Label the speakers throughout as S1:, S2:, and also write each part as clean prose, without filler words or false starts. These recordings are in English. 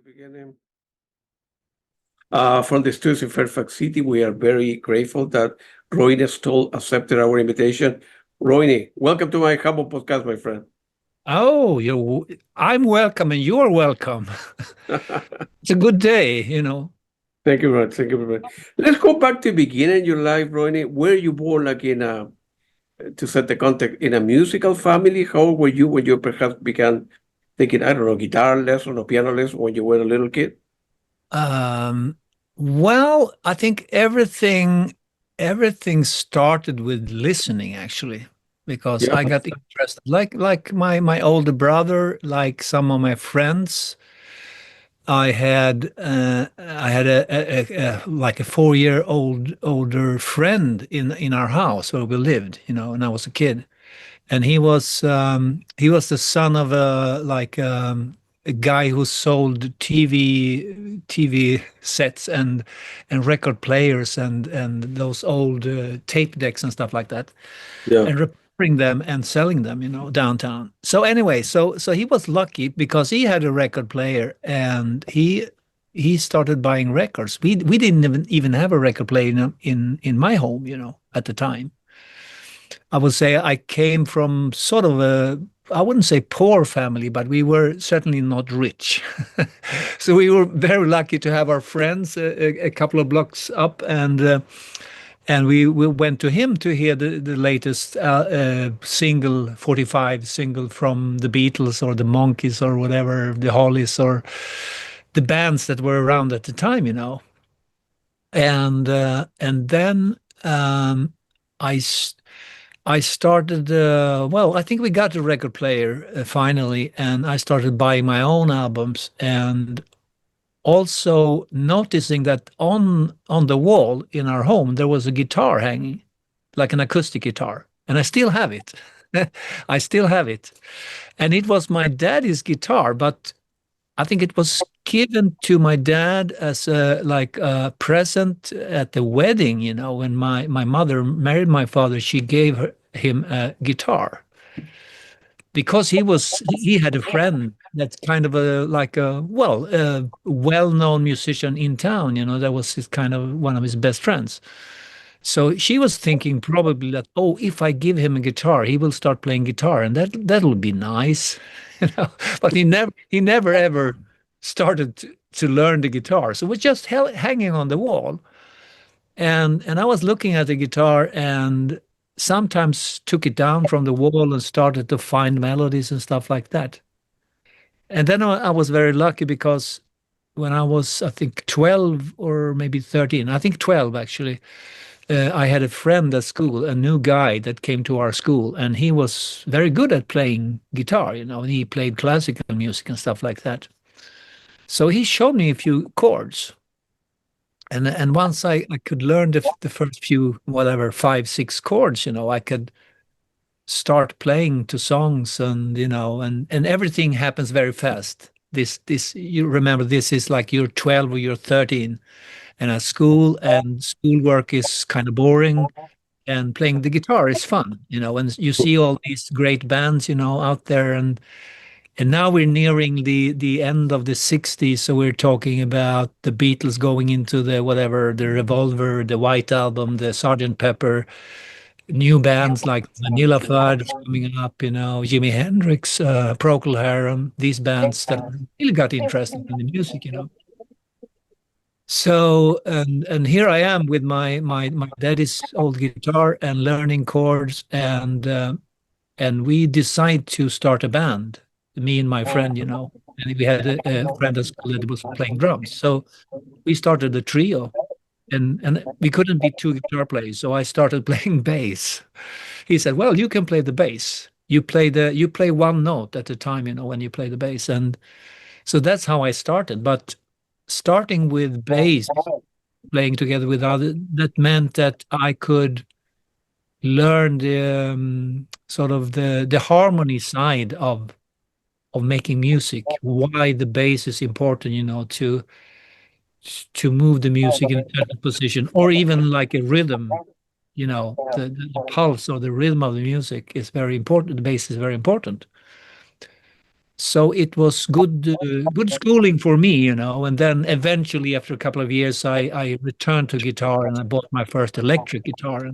S1: beginning. From the studios in Fairfax City, we are very grateful that Roine Stolt accepted our invitation. Roine, welcome to my humble podcast, my friend.
S2: Oh, I'm welcome and you're welcome. It's a good day.
S1: Thank you very much. Thank you very much. Let's go back to the beginning of your life, Roine. Were you born like to set the context, in a musical family? How old were you when you perhaps began taking, I don't know, guitar lesson or piano lesson when you were a little kid?
S2: Um, well, I think everything started with listening actually, because
S1: Yeah.
S2: I got interested. Like my older brother, like some of my friends. I had like a 4 year older friend in our house where we lived, and I was a kid. And he was the son of a guy who sold TV sets and record players and those old tape decks and stuff like that,
S1: Yeah.
S2: and repairing them and selling them, downtown. So anyway, so he was lucky because he had a record player and he started buying records. We didn't even have a record player in my home, at the time. I would say I came from sort of I wouldn't say poor family, but we were certainly not rich. So we were very lucky to have our friends a couple of blocks up, and we went to him to hear the latest single, 45 single from the Beatles or the Monkees or whatever, the Hollies or the bands that were around at the time. And then I I started, well, I think we got a record player finally, and I started buying my own albums and also noticing that on the wall in our home there was a guitar hanging, like an acoustic guitar, and I still have it. I still have it. And it was my daddy's guitar, but I think it was given to my dad as a present at the wedding, when my mother married my father. She gave him a guitar because he had a friend that's kind of a well-known musician in town, that was his kind of one of his best friends. So she was thinking probably that, oh, if I give him a guitar, he will start playing guitar, and that'll be nice, you know. But he never ever started to learn the guitar, so it was just hanging on the wall. And I was looking at the guitar and sometimes took it down from the wall and started to find melodies and stuff like that. And then I was very lucky because when I was, I think, 12 or maybe 13, I think 12 actually, I had a friend at school, a new guy that came to our school, and he was very good at playing guitar, and he played classical music and stuff like that. So he showed me a few chords. And once I could learn the first few, whatever, five, six chords, I could start playing to songs and everything happens very fast. This you remember, this is like you're 12 or you're 13 and at school, and schoolwork is kind of boring, and playing the guitar is fun, and you see all these great bands, out there, and now we're nearing the end of the 60s, so we're talking about the Beatles going into the whatever, the Revolver, the White Album, the Sergeant Pepper, new bands like Vanilla Fudge coming up, Jimi Hendrix, Procol Harum, these bands that really got interested in the music. So and here I am with my daddy's old guitar and learning chords, and we decide to start a band, me and my friend, and we had a friend at school that was playing drums. So we started a trio, and we couldn't be two guitar players, so I started playing bass. He said, "Well, you can play the bass. You play one note at a time, when you play the bass." And so that's how I started. But starting with bass, playing together with others, that meant that I could learn the sort of the harmony side of making music, why the bass is important, to move the music in a certain position, or even like a rhythm, the pulse or the rhythm of the music is very important. The bass is very important. So it was good schooling for me, you know. And then eventually, after a couple of years, I returned to guitar and I bought my first electric guitar.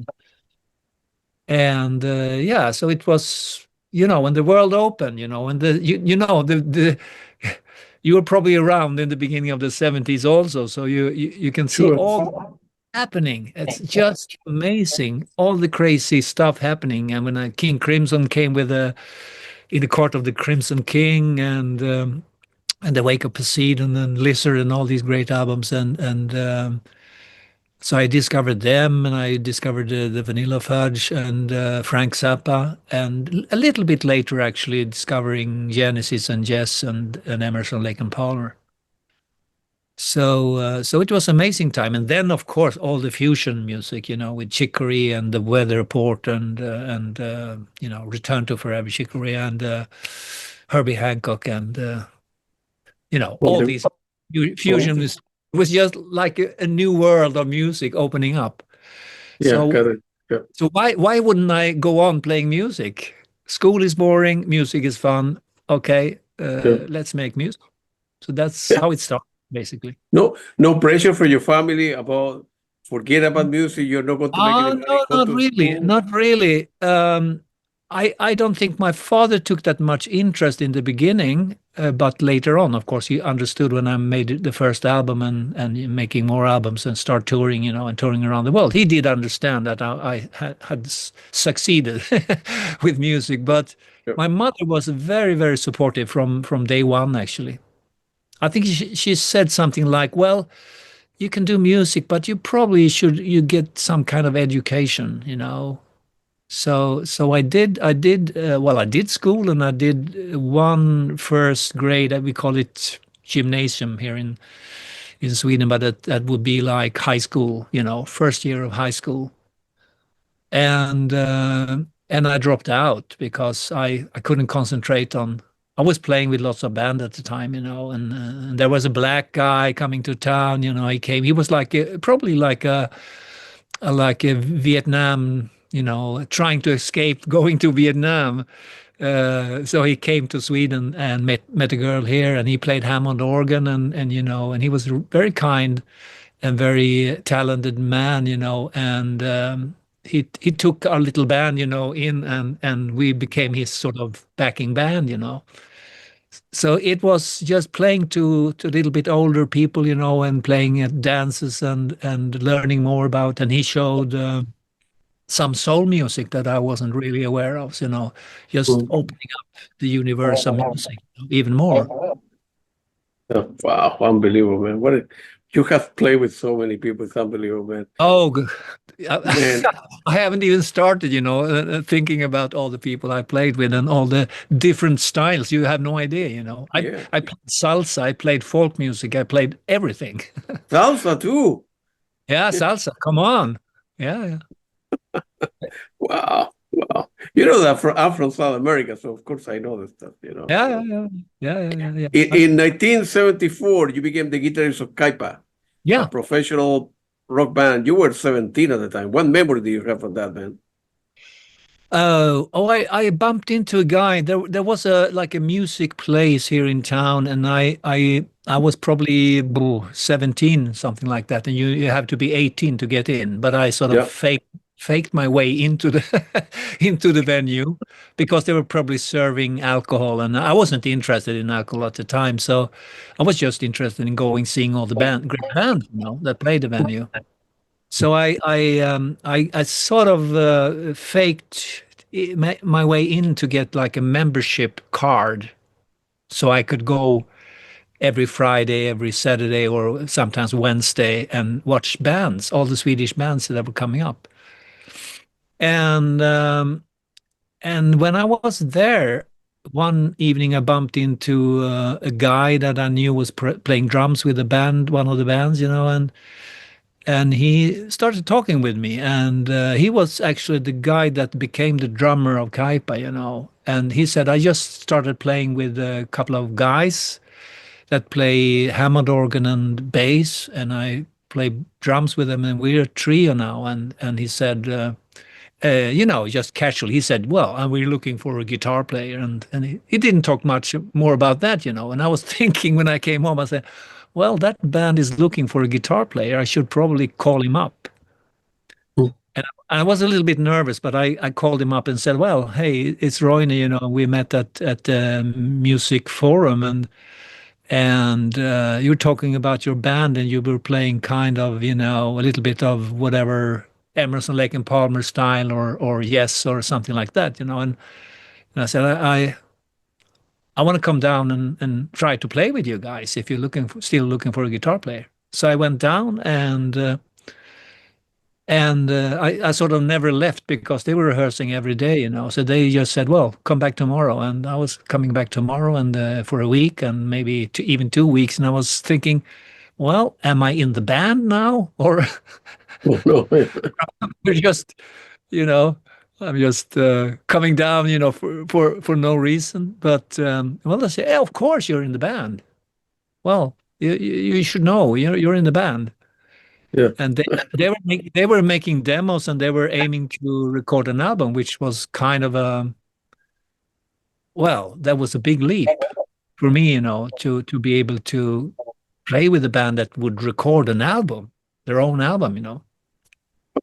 S2: And yeah, so it was, you know, when the world opened, you know, and you know the you were probably around in the beginning of the 70s also, so you can see
S1: Sure.
S2: all happening. It's just amazing, all the crazy stuff happening. And when King Crimson came with in the Court of the Crimson King, and the Wake of Poseidon and Lizard and all these great albums, and so I discovered them, and I discovered the Vanilla Fudge and Frank Zappa, and a little bit later, actually, discovering Genesis and Jess and Emerson, Lake and Palmer. So it was amazing time, and then of course all the fusion music, you know, with Chicory and the Weather Report and you know, Return to Forever Chicory and Herbie Hancock and you know,
S1: Well,
S2: all
S1: the-
S2: these fusion was just like a new world of music opening up.
S1: yeah,
S2: So
S1: got it. Yeah.
S2: so why wouldn't I go on playing music? School is boring, music is fun. Okay,
S1: Yeah.
S2: let's make music. So that's
S1: Yeah.
S2: how it started, basically.
S1: No pressure for your family about forget about music. You're not going to make any money.
S2: No,
S1: Go
S2: not
S1: to
S2: really,
S1: school.
S2: not really. I don't think my father took that much interest in the beginning, but later on, of course, he understood when I made the first album and making more albums and start touring, you know, and touring around the world. He did understand that I had succeeded with music, but
S1: Yeah.
S2: my mother was very, very supportive from day one, actually. I think she said something like, well, you can do music, but you probably you get some kind of education, you know. So I did school, and I did one first grade, we call it gymnasium here in Sweden, but that would be like high school, you know, first year of high school. And I dropped out because I couldn't concentrate on. I was playing with lots of band at the time, you know, and there was a black guy coming to town. You know, he came. He was like probably like a Vietnam, you know, trying to escape going to Vietnam. So he came to Sweden and met a girl here, and he played Hammond organ, and you know, and he was very kind and very talented man, you know, and he took our little band, you know, in, and we became his sort of backing band, you know. So it was just playing to a little bit older people, you know, and playing at dances and learning more about. And he showed some soul music that I wasn't really aware of, you know, just opening up the universe of music even more.
S1: Oh, wow, unbelievable, man! You have played with so many people. It's unbelievable, man.
S2: Oh,
S1: Man,
S2: I haven't even started, you know, thinking about all the people I played with and all the different styles. You have no idea, you know.
S1: yeah,
S2: I played salsa, I played folk music, I played everything.
S1: salsa too.
S2: Yeah, salsa. Come on. Yeah.
S1: Wow, wow. You know that I'm from South America, so of course I know this stuff. You know.
S2: Yeah.
S1: In 1974, you became the guitarist of Kaipa, a
S2: Yeah.
S1: professional rock band. You were 17 at the time. What memory do you have of that band?
S2: I bumped into a guy. There was like a music place here in town, and I was probably 17, something like that, and you have to be 18 to get in. But I sort of
S1: Yeah.
S2: faked my way into the into the venue because they were probably serving alcohol, and I wasn't interested in alcohol at the time, so I was just interested in going seeing all the great bands, you know, that played the venue. So I sort of faked my way in to get like a membership card, so I could go every Friday, every Saturday, or sometimes Wednesday and watch bands, all the Swedish bands that were coming up. And when I was there, one evening I bumped into a guy that I knew was playing drums with a band, one of the bands, you know, and he started talking with me, and he was actually the guy that became the drummer of Kaipa, you know. And he said, I just started playing with a couple of guys that play Hammond organ and bass, and I play drums with them, and we're a trio now. And he said, just casually, he said, "Well, we're looking for a guitar player," and he didn't talk much more about that, And I was thinking when I came home, I said, "Well, that band is looking for a guitar player. I should probably call him up."
S1: Mm.
S2: And I was a little bit nervous, but I called him up and said, "Well, hey, it's Roine. We met at the music forum, and you're talking about your band, and you were playing kind of, a little bit of whatever Emerson, Lake and Palmer style, or Yes, or something like that, And I said, I want to come down and try to play with you guys if you're still looking for a guitar player." So I went down and I sort of never left because they were rehearsing every day, So they just said, "Well, come back tomorrow." And I was coming back tomorrow and for a week and maybe even 2 weeks. And I was thinking, well, am I in the band now? Or
S1: Oh, no.
S2: we're just, I'm just coming down, for no reason. But, well, they say, "Of course you're in the band." Well, you should know, you're in the band.
S1: Yeah.
S2: And they were making demos and they were aiming to record an album, which was kind of that was a big leap for me, to be able to play with a band that would record an album, their own album,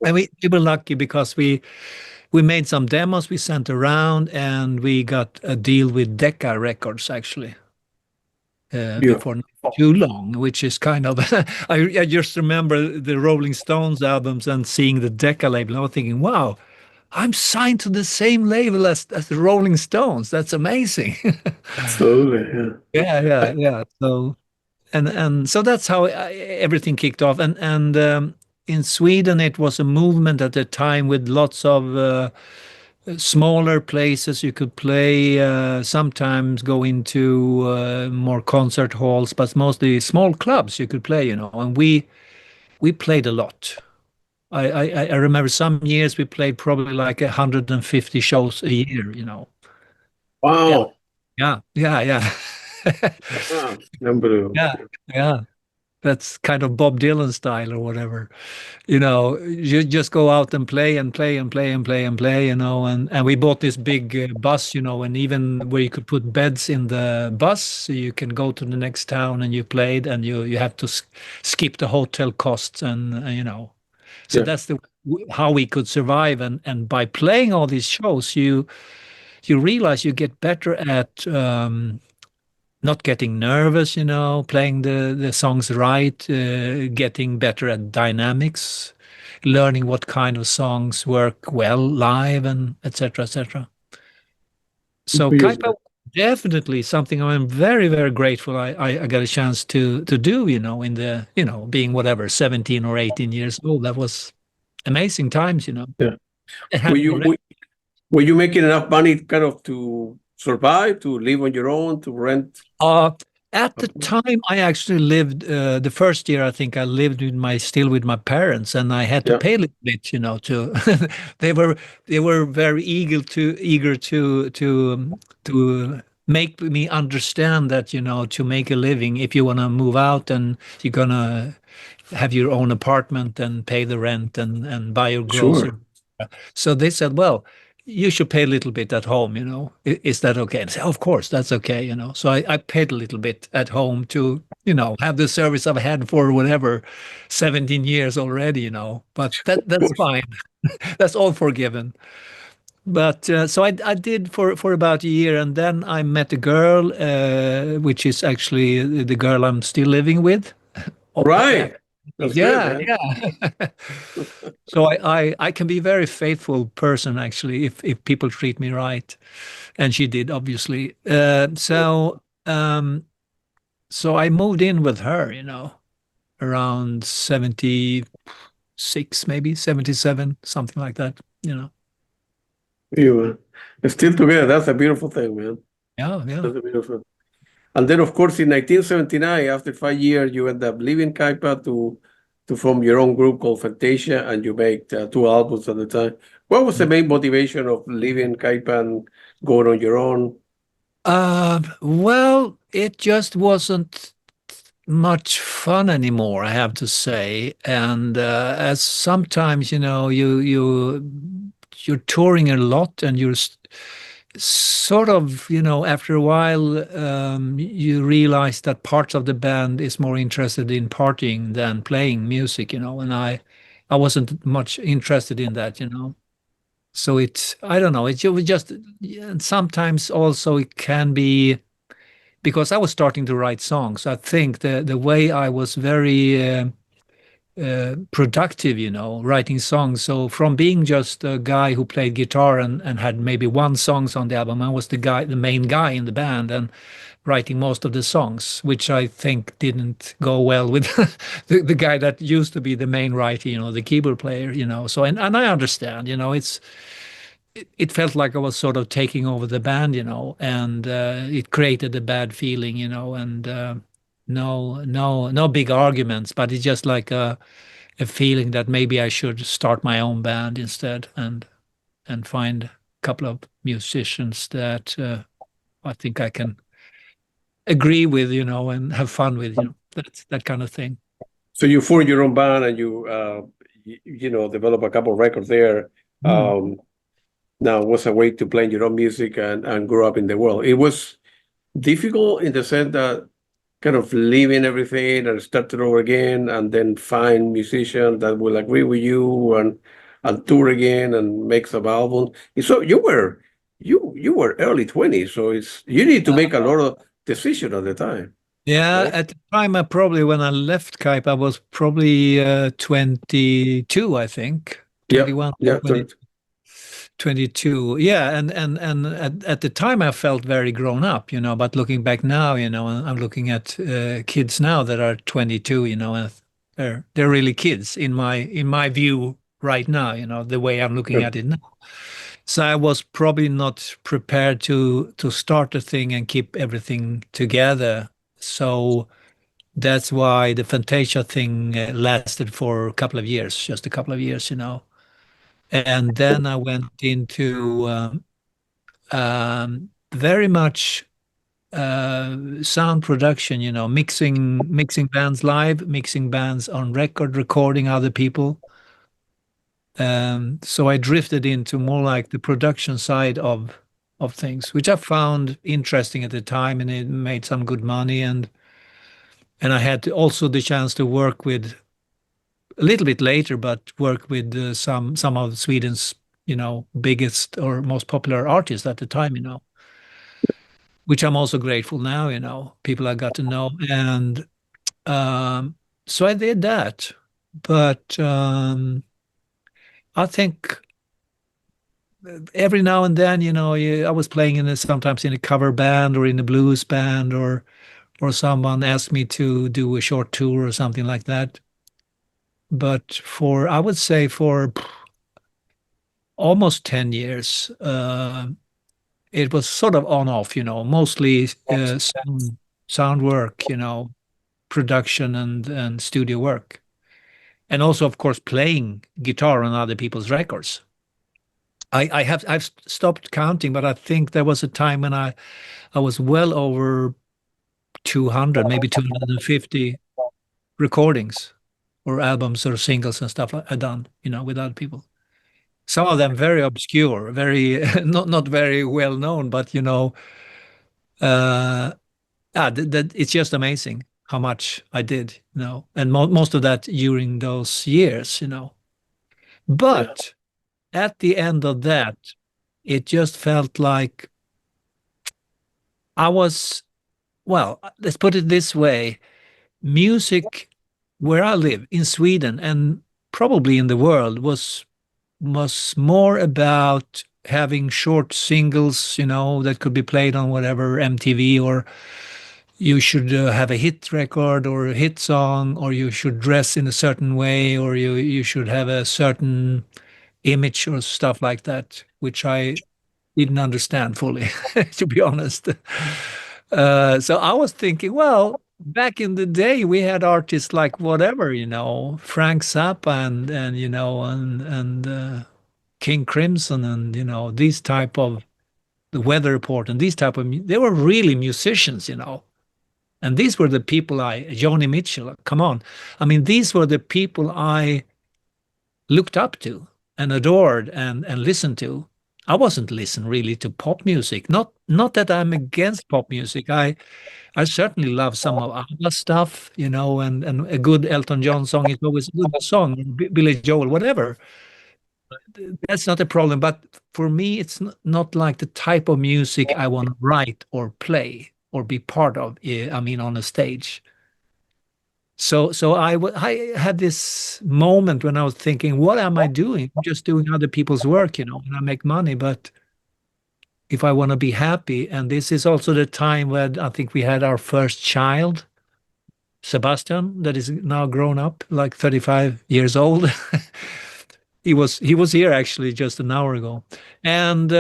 S2: And we were lucky because we made some demos we sent around and we got a deal with Decca Records actually. Before not too long, which is kind of I just remember the Rolling Stones albums and seeing the Decca label. I was thinking, wow, I'm signed to the same label as the Rolling Stones. That's amazing.
S1: Absolutely. Yeah.
S2: Yeah. So and so that's how everything kicked off. And in Sweden, it was a movement at the time with lots of smaller places you could play, sometimes go into more concert halls, but mostly small clubs you could play, And we played a lot. I remember some years we played probably like 150 shows a year,
S1: Wow.
S2: Yeah.
S1: Wow. Unbelievable.
S2: Yeah. That's kind of Bob Dylan style or whatever. You just go out and play and play and play and play and play, and we bought this big bus, and even where you could put beds in the bus, so you can go to the next town and you played, and you have to skip the hotel costs and. So
S1: Yeah.
S2: that's how we could survive, and by playing all these shows, you realize you get better at not getting nervous, playing the songs right, getting better at dynamics, learning what kind of songs work well live, and etc. etc. So
S1: Yes.
S2: Kaipa definitely something I'm very, very grateful I got a chance to do, in the, being whatever, 17 or 18 years old. That was amazing times,
S1: Yeah.
S2: And
S1: Were you making enough money kind of to survive, to live on your own, to rent?
S2: At the time, I actually lived the first year. I think I lived still with my parents, and I had to
S1: Yeah.
S2: pay a little bit, to. they were very eager to make me understand that, to make a living, if you want to move out and you're gonna have your own apartment and pay the rent and buy your groceries.
S1: Sure.
S2: So they said, well, you should pay a little bit at home, Is that okay? And I said, of course, that's okay, So I paid a little bit at home to, have the service I've had for whatever, 17 years already, But that's fine. That's all forgiven. But so I did for about a year, and then I met a girl, which is actually the girl I'm still living with.
S1: Right. That's
S2: Yeah,
S1: good,
S2: yeah. So I can be a very faithful person actually if people treat me right, and she did obviously. So I moved in with her, around 76, maybe 77, something like that,
S1: You still together. That's a beautiful thing, man.
S2: Yeah.
S1: That's a beautiful. And then, of course, in 1979, after 5 years, you end up leaving Kaipa to form your own group called Fantasia, and you made 2 albums at the time. What was the main motivation of leaving Kaipa and going on your own?
S2: Well, it just wasn't much fun anymore, I have to say. And as sometimes, you you're touring a lot, and you're sort of, after a while, you realize that parts of the band is more interested in partying than playing music, and I wasn't much interested in that. So I don't know, it was just, and sometimes also it can be because I was starting to write songs. I think the way I was very productive, writing songs. So from being just a guy who played guitar and had maybe one songs on the album, I was the main guy in the band and writing most of the songs, which I think didn't go well with the guy that used to be the main writer, the keyboard player. So and I understand, it felt like I was sort of taking over the band, and it created a bad feeling, and no big arguments, but it's just like a feeling that maybe I should start my own band instead and find a couple of musicians that I think I can agree with, and have fun with, that kind of thing.
S1: So you formed your own band and develop a couple of records there. Now, it was a way to play your own music and grow up in the world. It was difficult in the sense that kind of leaving everything and start it over again, and then find musicians that will agree with you and tour again and make some albums. So you were early 20s, so you need to make a lot of decisions at the time.
S2: Yeah,
S1: right?
S2: at the time, when I left Kaipa, I was probably 22, I think. 21,
S1: yeah,
S2: 22. Yeah, and at the time I felt very grown up, but looking back now, I'm looking at kids now that are 22, and they're really kids in my view right now, the way I'm looking at it now. So I was probably not prepared to start a thing and keep everything together. So that's why the Fantasia thing lasted for a couple of years, just a couple of years. And then I went into very much sound production, mixing bands live, mixing bands on record, recording other people. So I drifted into more like the production side of things, which I found interesting at the time, and it made some good money, and I had also the chance to work with a little bit later, but work with some of Sweden's, biggest or most popular artists at the time, which I'm also grateful now, people I got to know. And so I did that. But I think every now and then, I was playing sometimes in a cover band or in a blues band, or someone asked me to do a short tour or something like that. But I would say for almost 10 years, it was sort of on off, mostly sound work, production and studio work. And also, of course, playing guitar on other people's records. I've stopped counting, but I think there was a time when I was well over 200, maybe 250 recordings or albums or singles and stuff I've done, with other people. Some of them very obscure, very not very well known, but it's just amazing how much I did, and most of that during those years, But at the end of that, it just felt like I was, well, let's put it this way, music where I live in Sweden and probably in the world was more about having short singles, that could be played on whatever MTV, or you should have a hit record or a hit song, or you should dress in a certain way, or you should have a certain image or stuff like that, which I didn't understand fully, to be honest. So I was thinking, well, back in the day, we had artists like whatever, Frank Zappa and King Crimson, and these type of the Weather Report, and these type of they were really musicians, and these were the people Joni Mitchell, come on, I mean, these were the people I looked up to, and adored and listened to. I wasn't listening really to pop music. Not that I'm against pop music. I certainly love some of ABBA stuff, and a good Elton John song is always a good song, Billy Joel, whatever. That's not a problem. But for me, it's not like the type of music I want to write or play or be part of. I mean, on a stage. So I had this moment when I was thinking, what am I doing? I'm just doing other people's work, and I make money, but if I want to be happy, and this is also the time when I think we had our first child, Sebastian, that is now grown up, like 35 years old. He was here actually just an hour ago, and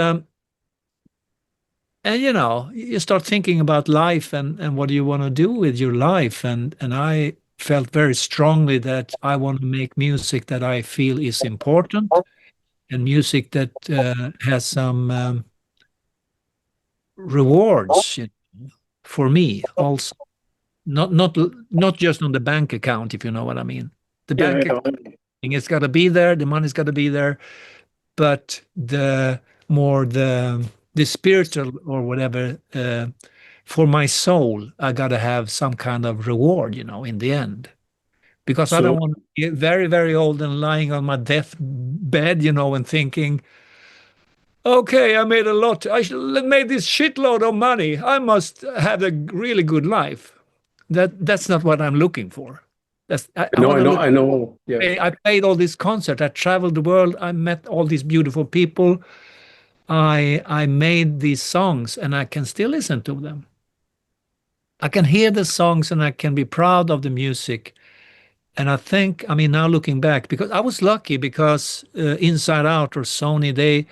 S2: you start thinking about life and what do you want to do with your life, and I felt very strongly that I want to make music that I feel is important, and music that has some rewards for me also. Not just on the bank account, if you know what I mean. The bank account, it's got to be there, the money's got to be there, but the spiritual or whatever, for my soul, I got to have some kind of reward, in the end. Because I don't want to get very, very old and lying on my deathbed, and thinking, okay, I made a lot. I made this shitload of money. I must have a really good life. That's not what I'm looking for. I
S1: know. Yeah.
S2: I played all these concerts. I traveled the world. I met all these beautiful people. I made these songs, and I can still listen to them. I can hear the songs, and I can be proud of the music. And I think, now looking back, because I was lucky, because Inside Out or Sony,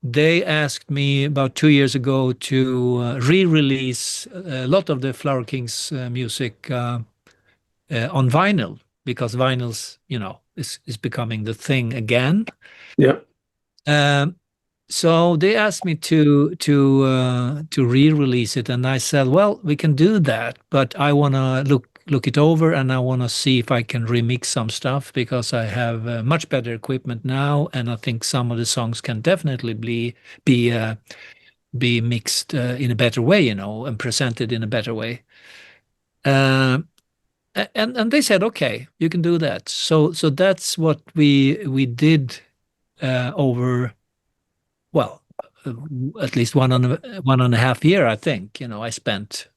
S2: they asked me about 2 years ago to re-release a lot of the Flower Kings music on vinyl, because vinyls, is becoming the thing again.
S1: Yeah.
S2: So they asked me to re-release it, and I said, well, we can do that, but I want to look it over, and I want to see if I can remix some stuff, because I have much better equipment now, and I think some of the songs can definitely be mixed in a better way, and presented in a better way. And they said, okay, you can do that. So that's what we did over, well, at least one and a half year, I think. I spent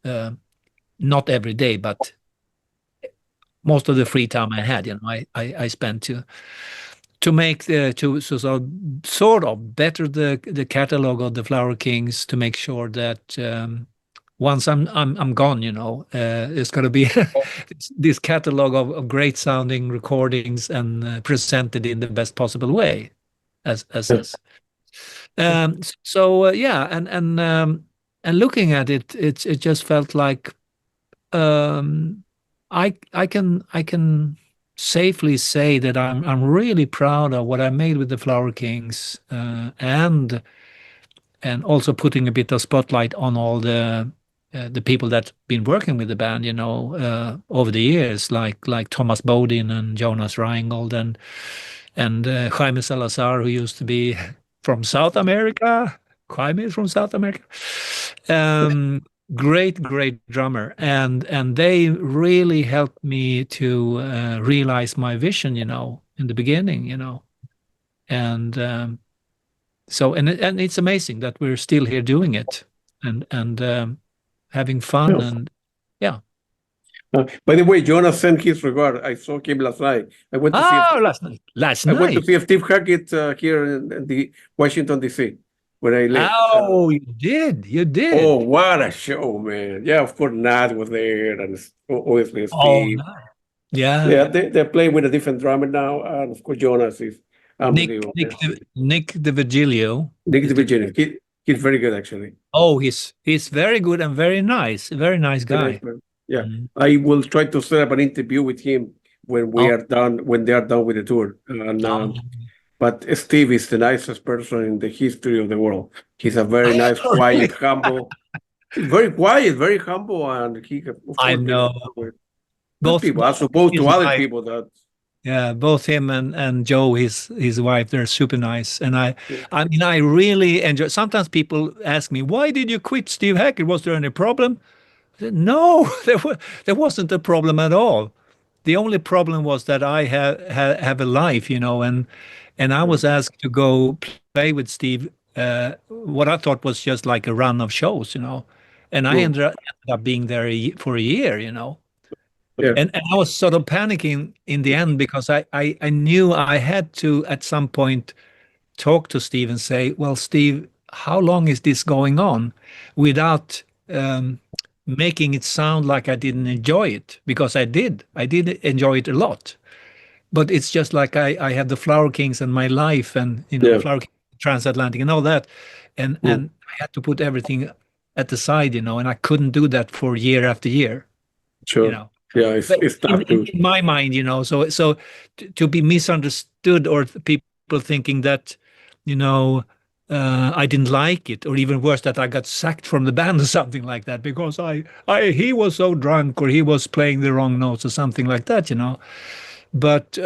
S2: not every day, but most of the free time I had, I spent to make sort of better the catalog of the Flower Kings, to make sure that once I'm gone, it's going to be this catalog of great sounding recordings and presented in the best possible way, as is. Yeah, and looking at it, it just felt like I can safely say that I'm really proud of what I made with the Flower Kings, and also putting a bit of spotlight on all the people that's been working with the band, over the years, like Thomas Bodin and Jonas Reingold and Jaime Salazar, who used to be from South America. Jaime is from South America. Great drummer, and they really helped me to realize my vision, in the beginning, and so it's amazing that we're still here doing it and having fun.
S1: Yeah.
S2: And yeah.
S1: By the way, Jonas sent his regard. I saw him last night. I went to see
S2: last
S1: I
S2: night.
S1: went to see Steve Hackett here in the Washington D.C. when I left.
S2: Oh, you did.
S1: Oh, what a show, man! Yeah, of course, Nat was there, and obviously Steve.
S2: Oh, yeah.
S1: Yeah, they're playing with a different drummer now, and of course Jonas is unbelievable.
S2: Nick DeVigilio.
S1: Nick DeVigilio. He's very good, actually.
S2: Oh, he's very good and very nice. A very nice guy.
S1: Yeah, I will try to set up an interview with him when they are done with the tour. And but Steve is the nicest person in the history of the world. He's a very nice, quiet, humble. He's very quiet, very humble, and he.
S2: I know.
S1: Both people, as opposed to other people that
S2: Yeah, both him and Joe, his wife, they're super nice. And
S1: Yeah.
S2: I mean, I really enjoy. Sometimes people ask me, "Why did you quit Steve Hackett? Was there any problem?" I said, no, there wasn't a problem at all. The only problem was that I have a life, and I was asked to go play with Steve. What I thought was just like a run of shows, and I
S1: Mm.
S2: ended up being there for a year,
S1: Yeah.
S2: and I was sort of panicking in the end because I knew I had to at some point talk to Steve and say, well, Steve, how long is this going on without making it sound like I didn't enjoy it? Because I did. I did enjoy it a lot. But it's just like I have the Flower Kings and my life and,
S1: Yeah.
S2: Flower Kings, Transatlantic and all that. And
S1: Mm.
S2: I had to put everything at the side, and I couldn't do that for year after year, you
S1: Sure.
S2: know.
S1: Yeah,
S2: But
S1: it's
S2: in,
S1: tough
S2: in,
S1: to.
S2: in my mind, so to be misunderstood or people thinking that, you know, I didn't like it, or even worse, that I got sacked from the band or something like that because he was so drunk or he was playing the wrong notes or something like that. But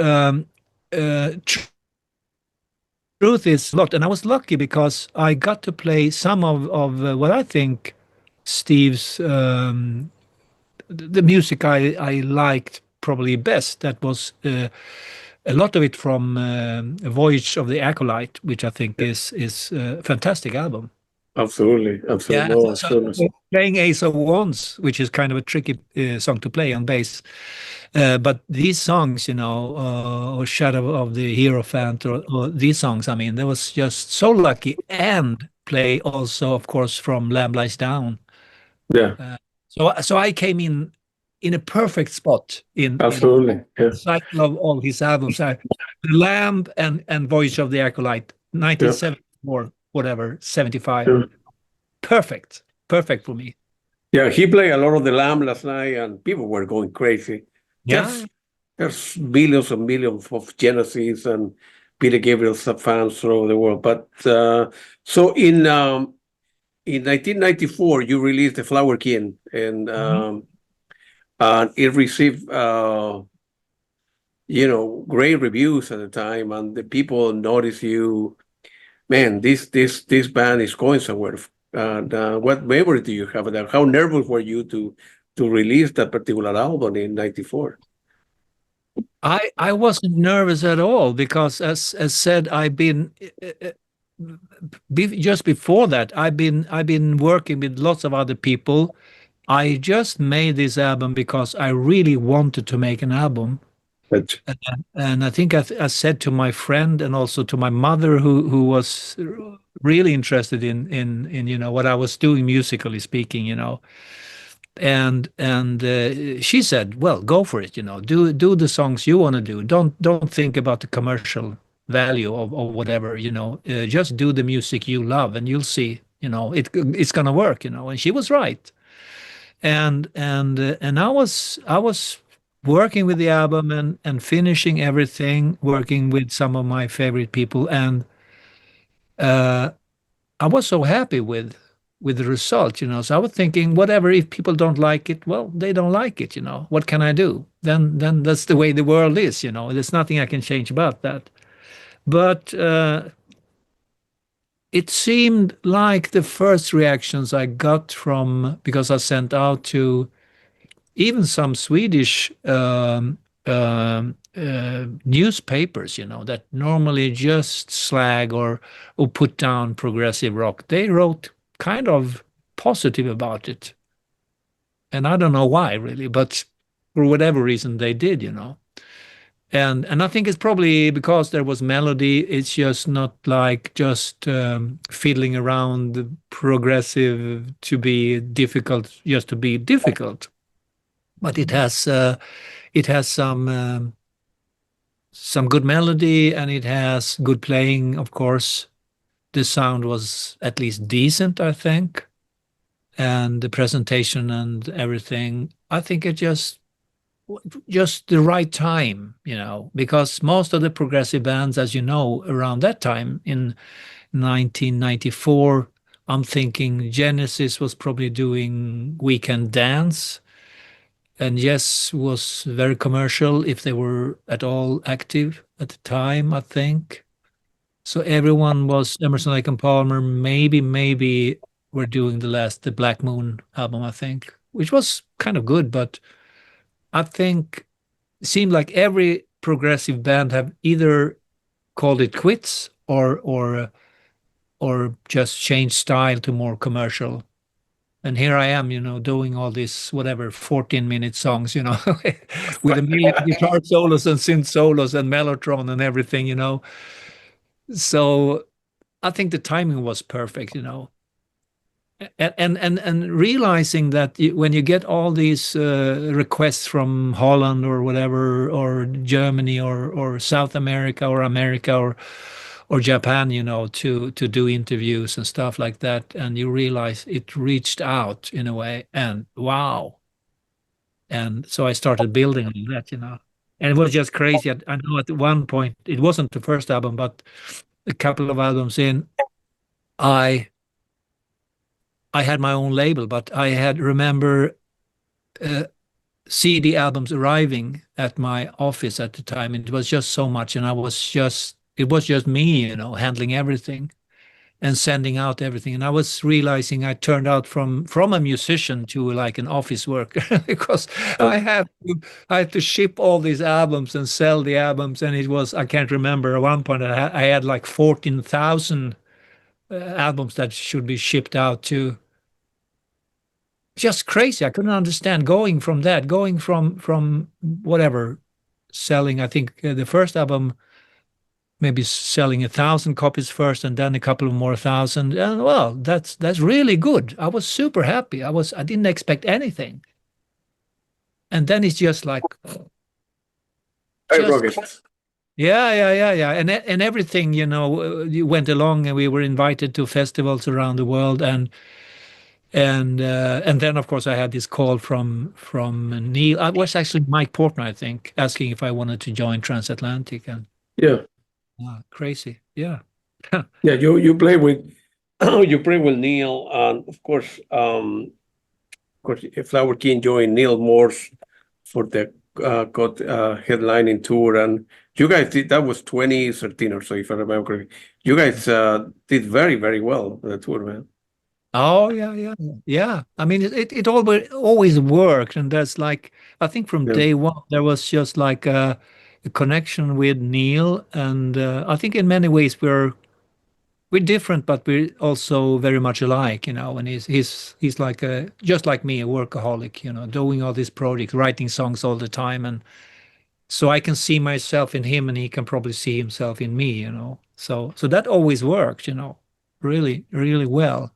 S2: truth is a lot, and I was lucky because I got to play some of what I think Steve's the music I liked probably best. That was a lot of it from Voyage of the Acolyte, which I think
S1: Yeah,
S2: is a fantastic album.
S1: absolutely. Absolutely.
S2: Yeah,
S1: No,
S2: so
S1: absolutely.
S2: playing Ace of Wands, which is kind of a tricky song to play on bass, but these songs, or Shadow of the Hierophant, or these songs, I mean, that was just so lucky, and play also, of course, from Lamb Lies Down.
S1: Yeah,
S2: Uh, so I came in a perfect spot in
S1: absolutely. Yeah.
S2: cycle of all his albums. The Lamb and Voyage of the Acolyte,
S1: Yeah.
S2: 1974, whatever, 75.
S1: Yeah.
S2: Perfect, perfect for me.
S1: Yeah, he played a lot of the Lamb last night, and people were going crazy.
S2: Yeah.
S1: There's millions and millions of Genesis and Peter Gabriel fans throughout the world. But so in 1994, you released the Flower King,
S2: Mhm.
S1: and it received great reviews at the time, and the people noticed you. Man, this band is going somewhere. And what memory do you have of that? How nervous were you to release that particular album in '94?
S2: I wasn't nervous at all because, as said, I've been just before that, I've been working with lots of other people. I just made this album because I really wanted to make an album.
S1: But
S2: And I think I said to my friend and also to my mother, who was really interested in what I was doing musically speaking, and she said, "Well, go for it, do the songs you want to do. Don't think about the commercial value of whatever, just do the music you love, and you'll see, it's gonna work, And she was right. And I was working with the album and finishing everything, working with some of my favorite people, and uh, I was so happy with the result, So I was thinking, whatever, if people don't like it, well, they don't like it, What can I do? Then that's the way the world is, There's nothing I can change about that. But it seemed like the first reactions I got from, because I sent out to even some Swedish newspapers, that normally just slag or put down progressive rock, they wrote kind of positive about it. And I don't know why really, but for whatever reason they did. And I think it's probably because there was melody. It's just not like just fiddling around the progressive to be difficult, just to be difficult. But it has some good melody, and it has good playing, of course. The sound was at least decent, I think, and the presentation and everything. I think it just the right time, because most of the progressive bands, as you know, around that time in 1994, I'm thinking Genesis was probably doing Weekend Dance. and Yes was very commercial, if they were at all active at the time, I think. So everyone was Emerson, Lake and Palmer. Maybe were doing the Black Moon album, I think, which was kind of good, but I think it seemed like every progressive band have either called it quits or just changed style to more commercial. And here I am, doing all these whatever 14-minute songs, with a million guitar solos and synth solos and mellotron and everything. So I think the timing was perfect. And realizing that when you get all these requests from Holland or whatever, or Germany or South America or Japan, to do interviews and stuff like that, and you realize it reached out in a way, and wow. And so I started building on that. And it was just crazy. I know at one point, it wasn't the first album, but a couple of albums in, I had my own label, but I had remember CD albums arriving at my office at the time. It was just so much, and it was just me, handling everything and sending out everything. And I was realizing I turned out from a musician to like an office worker because I had to ship all these albums and sell the albums, and I can't remember, at one point I had like 14,000 albums that should be shipped out to. Just crazy. I couldn't understand going from whatever, selling, I think the first album maybe selling 1,000 copies first, and then a couple of more thousand. And well, that's really good. I was super happy. I didn't expect anything. And then it's just like, yeah. And everything, you went along, and we were invited to festivals around the world, and then of course I had this call from Neil. It was actually Mike Portnoy, I think, asking if I wanted to join Transatlantic, and
S1: Yeah.
S2: crazy, yeah.
S1: Yeah, you play with you play with Neil, and of course, Flower King joined Neil Morse for the headlining tour, and you guys did, that was 2013 or so, if I remember correctly. You guys did very, very well on the tour, man.
S2: Oh yeah. I mean, it always worked, and there's like, I think from
S1: Yeah.
S2: day one there was just like a connection with Neil, and I think in many ways we're different, but we're also very much alike, And he's like just like me, a workaholic, doing all these projects, writing songs all the time, and so I can see myself in him, and he can probably see himself in me. So that always worked, really, really well,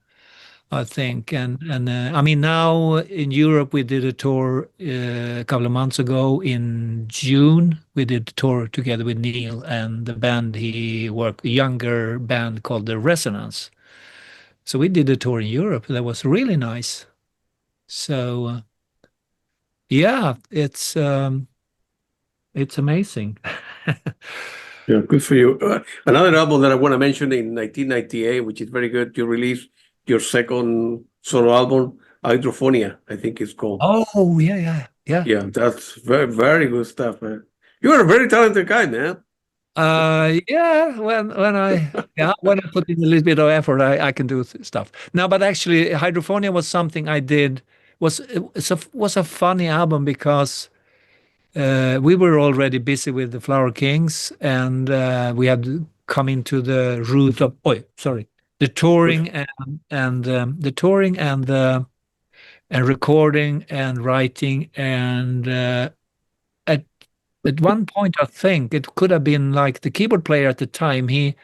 S2: I think. And I mean, now in Europe, we did a tour a couple of months ago in June. We did a tour together with Neil and the band he worked, a younger band called The Resonance. So we did a tour in Europe. That was really nice. So yeah, it's amazing.
S1: Yeah, good for you. Another album that I want to mention in 1998, which is very good. You released your second solo album, Hydrophonia, I think it's called.
S2: Oh yeah.
S1: Yeah, that's very, very good stuff, man. You're a very talented guy, man.
S2: Yeah, when I put in a little bit of effort, I can do stuff. Now, but actually, Hydrophonia was something I did. Was a funny album because we were already busy with the Flower Kings, and we had come into the route of the touring and recording and writing, and at one point I think it could have been like the keyboard player at the time. He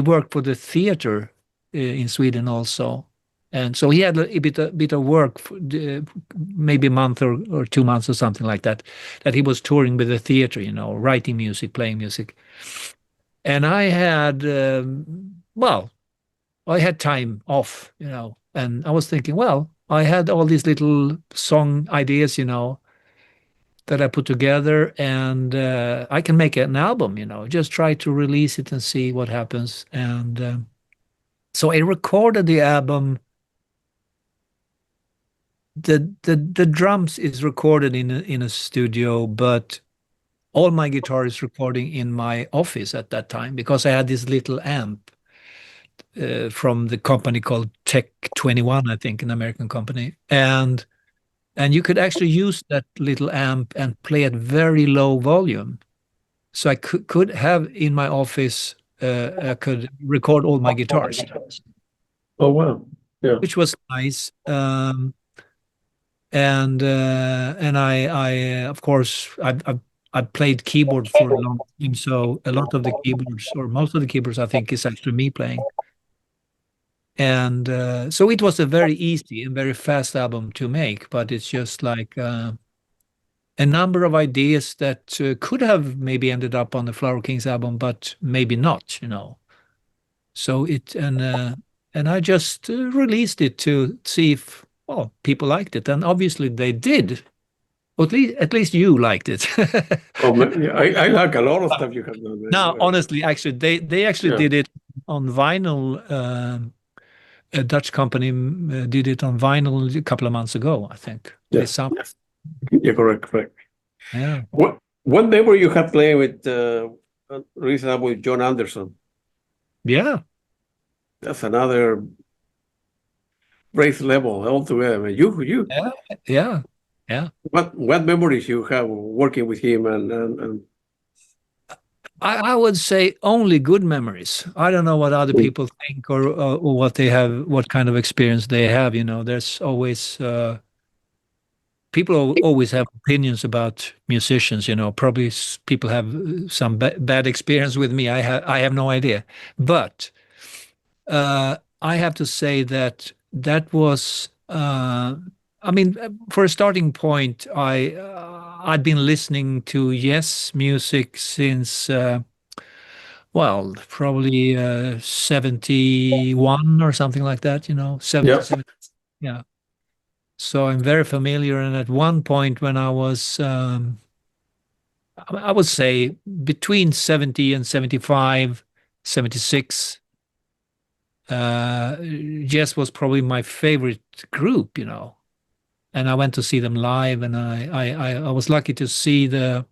S2: worked for the theater in Sweden also, and so he had a bit of work, maybe a month or 2 months or something like that he was touring with the theater, writing music, playing music. And I had I had time off, and I was thinking, well, I had all these little song ideas, that I put together, and I can make an album, just try to release it and see what happens. And so I recorded the album the drums is recorded in a studio, but all my guitar is recording in my office at that time because I had this little amp from the company called Tech 21, I think, an American company, and you could actually use that little amp and play at very low volume. So I could have in my office, I could record all my guitars,
S1: Oh wow. Yeah.
S2: which was nice. And I of course I played keyboard for a long time, so a lot of the keyboards or most of the keyboards I think is actually me playing. And so it was a very easy and very fast album to make, but it's just like a number of ideas that could have maybe ended up on the Flower Kings album, but maybe not, you know. So and I just released it to see if well people liked it, and obviously they did. Or at least you liked it.
S1: Oh man, yeah, I like a lot of stuff you have done.
S2: Now, honestly, actually, they actually
S1: Yeah.
S2: did it on vinyl. A Dutch company did it on vinyl a couple of months ago, I think.
S1: Yeah.
S2: This summer.
S1: Yeah, correct.
S2: Yeah.
S1: What member you have played with recently with John Anderson?
S2: Yeah.
S1: That's another race level altogether. I mean, you
S2: Yeah.
S1: what memories you have working with him and
S2: I would say only good memories. I don't know what other people think or what they have, what kind of experience they have. You know, there's always people always have opinions about musicians. You know, probably people have some bad experience with me. I have no idea, but I have to say that that was. I mean, for a starting point, I'd been listening to Yes music since well, probably 71 or something like that, you know, 77. Yeah. So I'm very familiar. And at one point when I was, I would say between 70 and 75, 76, Yes was probably my favorite group, you know. And I went to see them live, and I was lucky to see the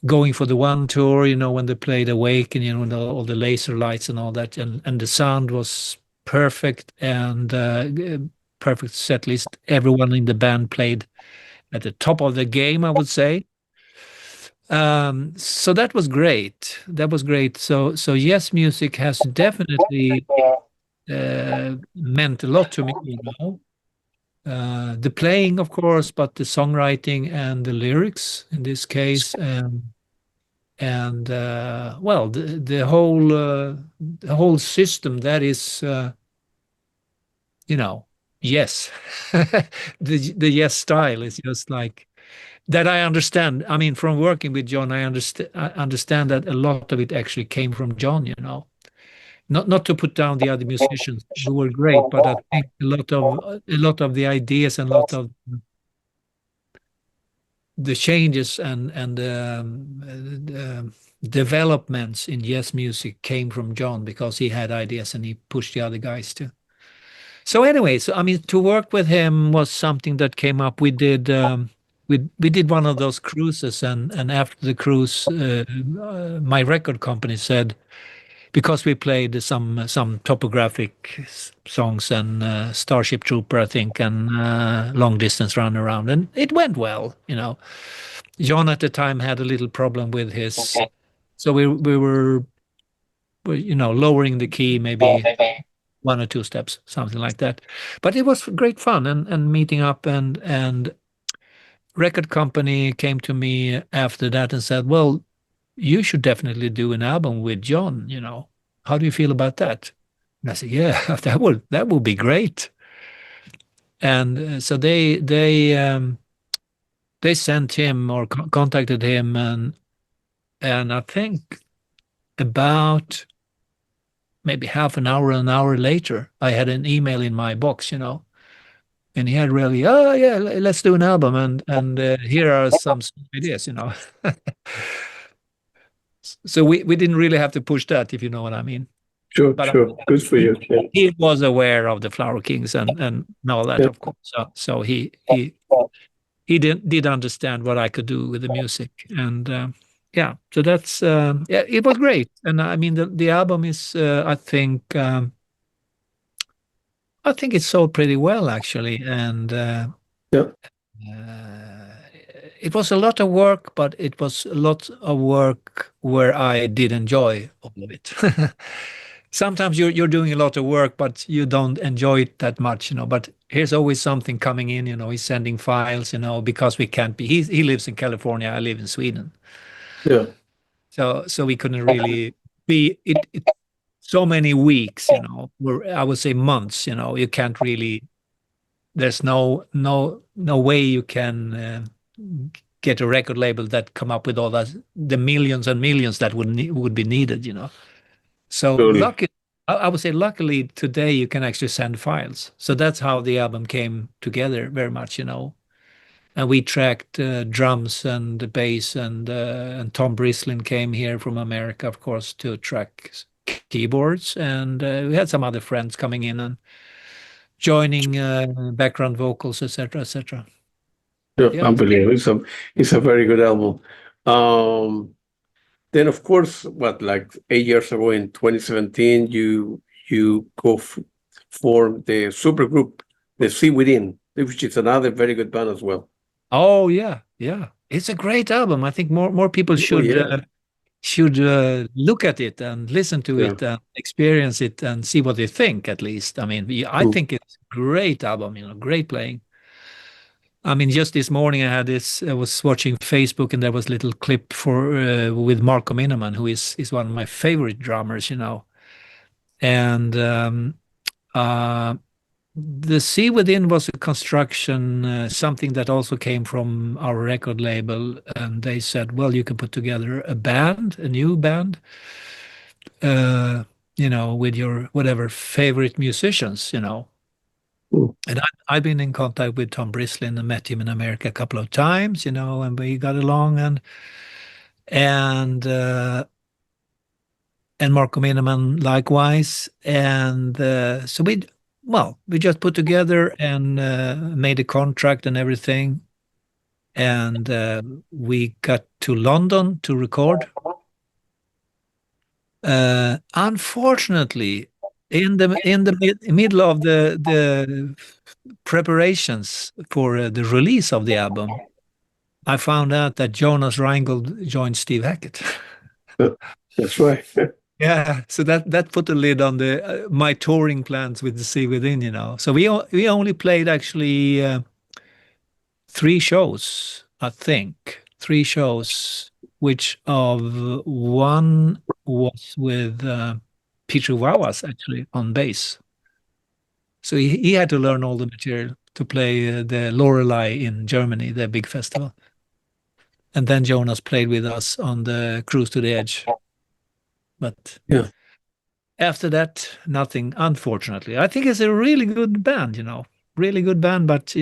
S2: going for the one tour, you know, when they played Awake, and you know, all the laser lights and all that, and the sound was perfect, and perfect set list. Everyone in the band played at the top of the game, I would say. So that was great. That was great. So Yes music has definitely meant a lot to me, you know. The playing, of course, but the songwriting and the lyrics in this case, and well, the whole system that is, you know, Yes, the Yes style is just like that. I understand. I mean, from working with John, I understand that a lot of it actually came from John. You know. Not to put down the other musicians who were great, but I think a lot of the ideas and a lot of the changes and the developments in Yes music came from John because he had ideas and he pushed the other guys too. So anyway, so I mean, to work with him was something that came up. We did one of those cruises, and after the cruise, my record company said, because we played some topographic songs and Starship Trooper, I think, and Long Distance Run Around, and it went well, you know. John at the time had a little problem with his, so we were, you know, lowering the key maybe one or two steps, something like that. But it was great fun and meeting up, and record company came to me after that and said, well, you should definitely do an album with John, you know. How do you feel about that? And I said, yeah, that would be great. And so they sent him or contacted him, and I think about maybe half an hour later, I had an email in my box, you know. And he had really, oh yeah, let's do an album, and here are some ideas, you know. So we didn't really have to push that, if you know what I mean.
S1: Sure,
S2: But
S1: sure. Good for you. Yeah.
S2: he was aware of the Flower Kings and all that,
S1: Yeah.
S2: of course. So he did understand what I could do with the music, and yeah, so that's yeah, it was great. And I mean, the album is, I think it sold pretty well actually, and
S1: Yeah.
S2: it was a lot of work, but it was a lot of work where I did enjoy all of it. Sometimes you're doing a lot of work, but you don't enjoy it that much, But here's always something coming in, He's sending files, because we can't be. He lives in California, I live in Sweden,
S1: Yeah.
S2: so we couldn't really be. It so many weeks, where I would say months, you can't really. There's no way you can get a record label that come up with all that, the millions and millions that would be needed, So
S1: Totally.
S2: I would say luckily today you can actually send files. So that's how the album came together very much, And we tracked drums and bass, and Tom Brislin came here from America, of course, to track keyboards, and we had some other friends coming in and joining background vocals, etc., etc.
S1: Yeah,
S2: Yeah.
S1: unbelievable. It's a very good album. Then of course, like 8 years ago in 2017, you form the supergroup, the See Within, which is another very good band as well.
S2: Oh yeah, yeah. It's a great album. I think more people
S1: Oh
S2: should
S1: yeah,
S2: look at it and listen to
S1: yeah.
S2: it and experience it and see what they think. At least, I mean, I
S1: Mm.
S2: think it's a great album. Great playing. I mean, just this morning I was watching Facebook and there was a little clip with Marco Minnemann, who is one of my favorite drummers, And the See Within was a construction, something that also came from our record label, and they said, well, you can put together a new band, with your whatever favorite musicians,
S1: Mm.
S2: And I've been in contact with Tom Brislin and met him in America a couple of times, and we got along, and Marco Minnemann likewise, and so we just put together and made a contract and everything, and we got to London to record. Unfortunately, in the middle of the preparations for the release of the album, I found out that Jonas Reingold joined Steve Hackett.
S1: That's right.
S2: Yeah, so that put a lid on my touring plans with the See Within, So we only played actually 3 shows, I think, 3 shows, which of one was with Peter Wawas actually on bass. So he had to learn all the material to play the Lorelei in Germany, the big festival. And then Jonas played with us on the Cruise to the Edge. But
S1: Yeah.
S2: after that, nothing, unfortunately. I think it's a really good band, really good band. But,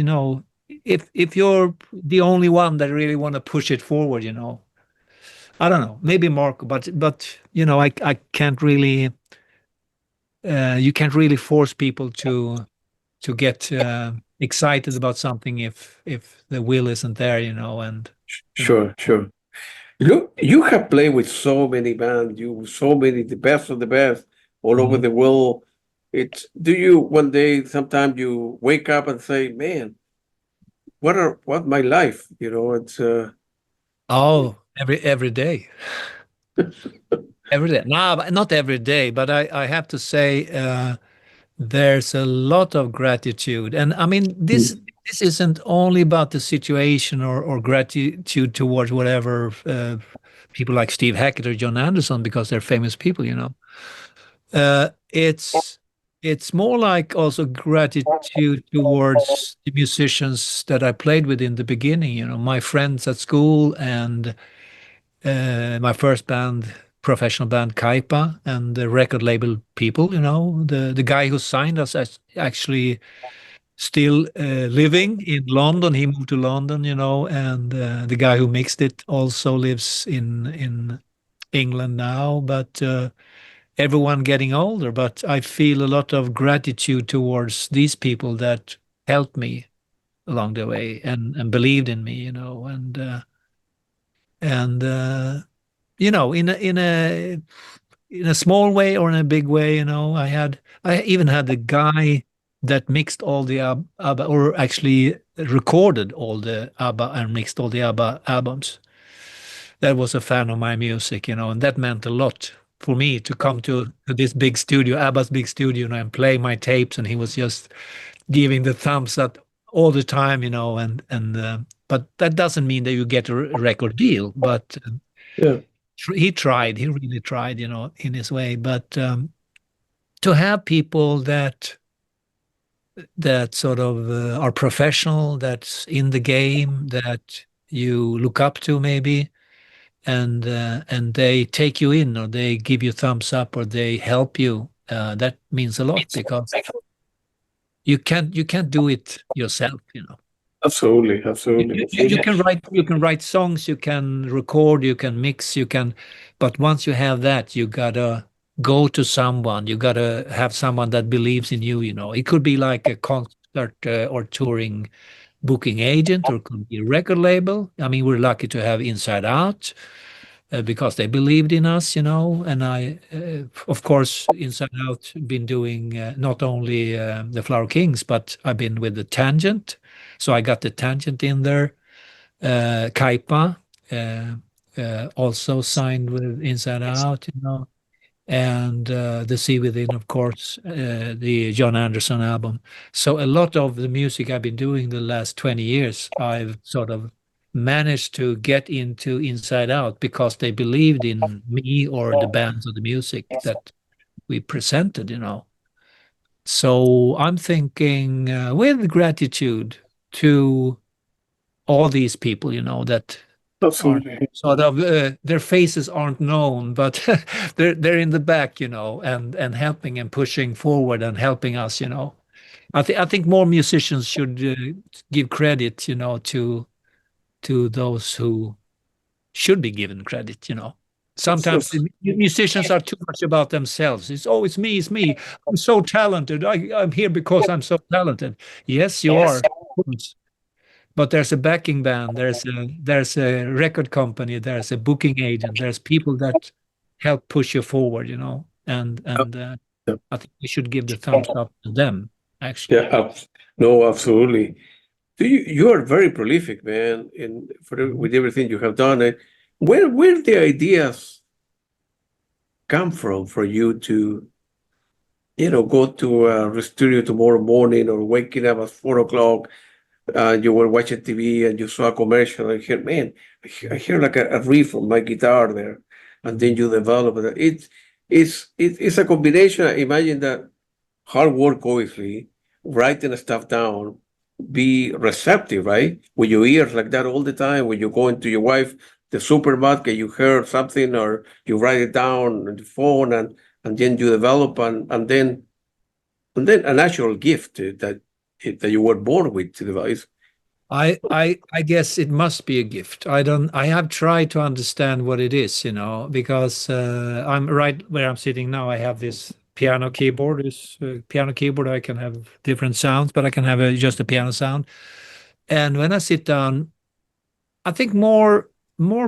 S2: if you're the only one that really want to push it forward, I don't know, maybe Mark, but I can't really, you can't really force people to get excited about something if the will isn't there, and
S1: Sure, sure. You have played with so many bands, the best of the best all over
S2: Mhm.
S1: the world. Do you one day, sometime you wake up and say, man, what my life? It's
S2: Oh, every day. Every day. No, but not every day, but I have to say there's a lot of gratitude. And I mean, this isn't only about the situation or gratitude towards whatever people like Steve Hackett or John Anderson, because they're famous people, It's more like also gratitude towards the musicians that I played with in the beginning, my friends at school and my first band, professional band Kaipa, and the record label people, the guy who signed us is actually still living in London. He moved to London, and the guy who mixed it also lives in England now. But everyone getting older, but I feel a lot of gratitude towards these people that helped me along the way and believed in me, and in a small way or in a big way, I even had the guy that mixed all the ABBA, or actually recorded all the ABBA and mixed all the ABBA albums. That was a fan of my music, and that meant a lot for me to come to this big studio, ABBA's big studio, and play my tapes, and he was just giving the thumbs up all the time, but that doesn't mean that you get a record deal. But
S1: Yeah,
S2: he tried, he really tried, in his way. But to have people that sort of are professional, that's in the game, that you look up to maybe, and they take you in, or they give you thumbs up, or they help you, that means a lot, because you can't do it yourself.
S1: absolutely, absolutely.
S2: You can write songs, you can record, you can mix, but once you have that, you gotta go to someone. You gotta have someone that believes in you. It could be like a concert or touring booking agent, or it could be a record label. I mean, we're lucky to have Inside Out, because they believed in us, and of course, Inside Out, been doing not only the Flower Kings, but I've been with the Tangent, so I got the Tangent in there. Kaipa also signed with Inside Out, and The Sea Within, of course, the John Anderson album. So a lot of the music I've been doing the last 20 years, I've sort of managed to get into Inside Out because they believed in me or the bands or the music that we presented. So I'm thinking with gratitude to all these people, that are
S1: Absolutely.
S2: sort of their faces aren't known, but they're in the back, and helping and pushing forward and helping us. I think more musicians should give credit, to those who should be given credit. Sometimes
S1: That's-
S2: musicians are too much about themselves. It's me, it's me. I'm so talented. I'm here because I'm so talented. Yes, you are. But there's a backing band, there's a record company, there's a booking agent, there's people that help push you forward, and
S1: yeah,
S2: I think we should give the thumbs up to them, actually.
S1: yeah, no, absolutely. So you are very prolific, man, with everything you have done. And where the ideas come from for you to, go to a studio tomorrow morning, or waking up at 4 o'clock, you were watching TV and you saw a commercial and hear, man, I hear like a riff on my guitar there, and then you develop it. It's a combination. I imagine that hard work, obviously, writing stuff down, be receptive, right? With your ears like that all the time, when you go into your wife, the supermarket, you hear something, or you write it down on the phone, and then you develop, and then a natural gift that you were born with to devise.
S2: I guess it must be a gift. I have tried to understand what it is, because I'm right where I'm sitting now. I have this piano keyboard. This piano keyboard, I can have different sounds, but I can have just a piano sound. And when I sit down, I think more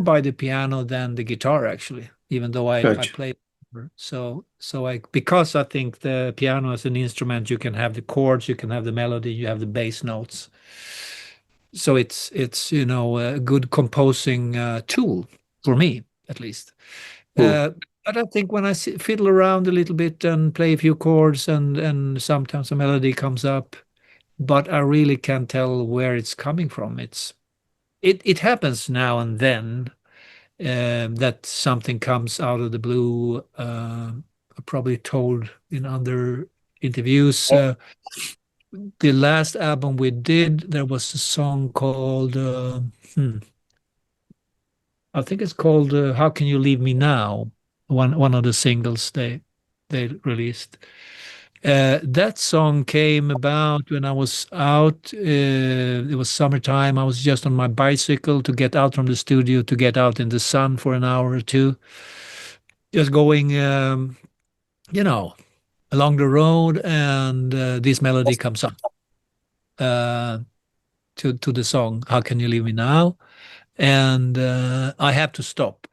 S2: by the piano than the guitar, actually, even though I
S1: Gotcha.
S2: play. Because I think the piano as an instrument, you can have the chords, you can have the melody, you have the bass notes. So it's a good composing tool for me, at least.
S1: Hmm.
S2: But I think when I fiddle around a little bit and play a few chords, and sometimes a melody comes up, but I really can't tell where it's coming from. It happens now and then, that something comes out of the blue. I probably told in other interviews. The last album we did, there was a song called, I think it's called "How Can You Leave Me Now?" One of the singles they released. That song came about when I was out. It was summertime. I was just on my bicycle to get out from the studio, to get out in the sun for an hour or two, just going you know, along the road, and this melody comes up uh, to the song "How Can You Leave Me Now," and I have to stop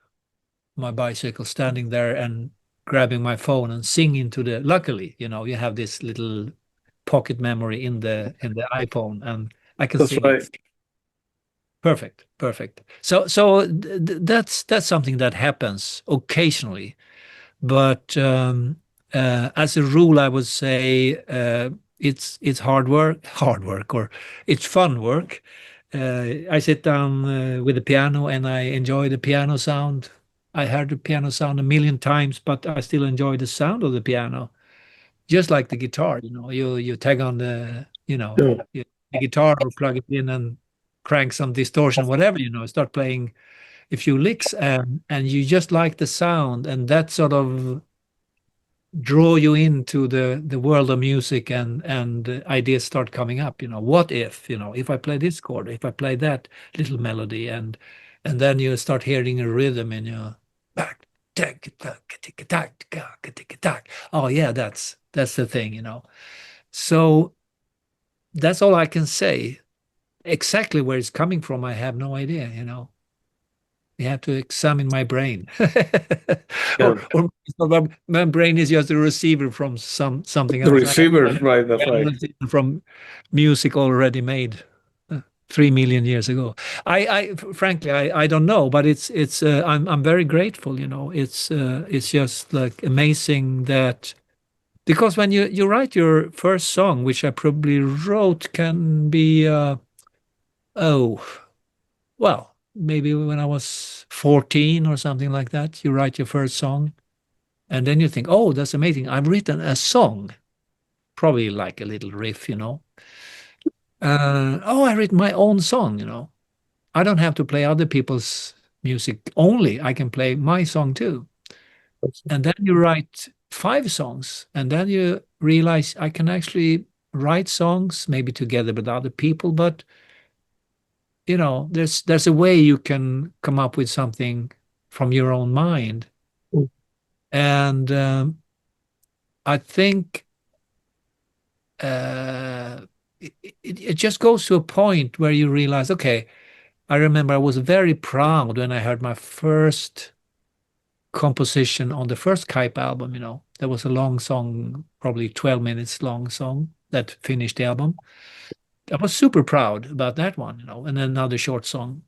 S2: my bicycle, standing there and grabbing my phone and singing to the. Luckily, you have this little pocket memory in the iPhone, and I can
S1: That's
S2: sing
S1: right.
S2: it. Perfect, perfect. So that's something that happens occasionally. But as a rule, I would say it's hard work, or it's fun work. I sit down with the piano and I enjoy the piano sound. I heard the piano sound a million times, but I still enjoy the sound of the piano, just like the guitar. You tag on
S1: Yeah.
S2: the guitar or plug it in and crank some distortion, whatever. Start playing a few licks, and you just like the sound, and that sort of draw you into the world of music, and ideas start coming up. What if I play this chord, if I play that little melody, and then you start hearing a rhythm in your back. Oh yeah, that's the thing. So that's all I can say. Exactly where it's coming from, I have no idea. You have to examine my brain.
S1: Yeah.
S2: Or my brain is just a receiver from something
S1: The
S2: else.
S1: receivers, right? That's right.
S2: From music already made 3 million years ago. Frankly, I don't know, but I'm very grateful. It's just like amazing that, because when you write your first song, which I probably wrote, can be oh, well, maybe when I was 14 or something like that. You write your first song, and then you think, oh, that's amazing. I've written a song, probably like a little riff. Oh, I written my own song. I don't have to play other people's music only. I can play my song too. And then you write 5 songs, and then you realize I can actually write songs, maybe together with other people, but there's a way you can come up with something from your own mind. And I think it just goes to a point where you realize, okay, I remember I was very proud when I heard my first composition on the first Kaipa album. There was a long song, probably 12 minutes long song that finished the album. I was super proud about that one, and another short song,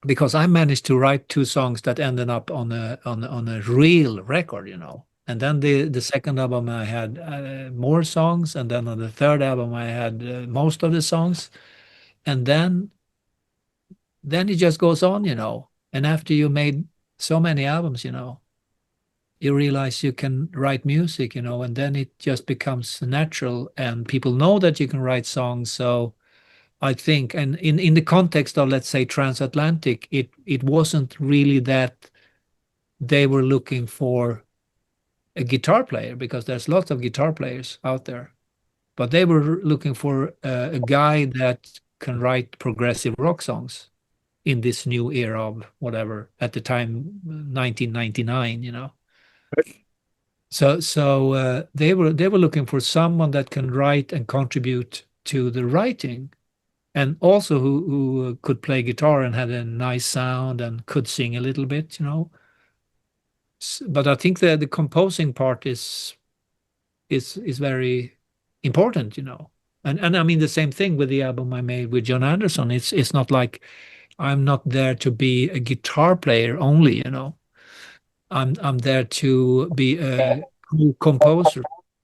S2: because I managed to write 2 songs that ended up on a real record. And then the second album I had more songs, and then on the third album I had most of the songs, and then it just goes on. And after you made so many albums, you realize you can write music, and then it just becomes natural, and people know that you can write songs. So I think, and in the context of, let's say, Transatlantic, it wasn't really that they were looking for a guitar player, because there's lots of guitar players out there, but they were looking for a guy that can write progressive rock songs in this new era of whatever, at the time, 1999. So they were looking for someone that can write and contribute to the writing, and also who could play guitar and had a nice sound and could sing a little bit. But I think the composing part is very important. And I mean the same thing with the album I made with John Anderson. It's not like I'm not there to be a guitar player only. I'm there to be a composer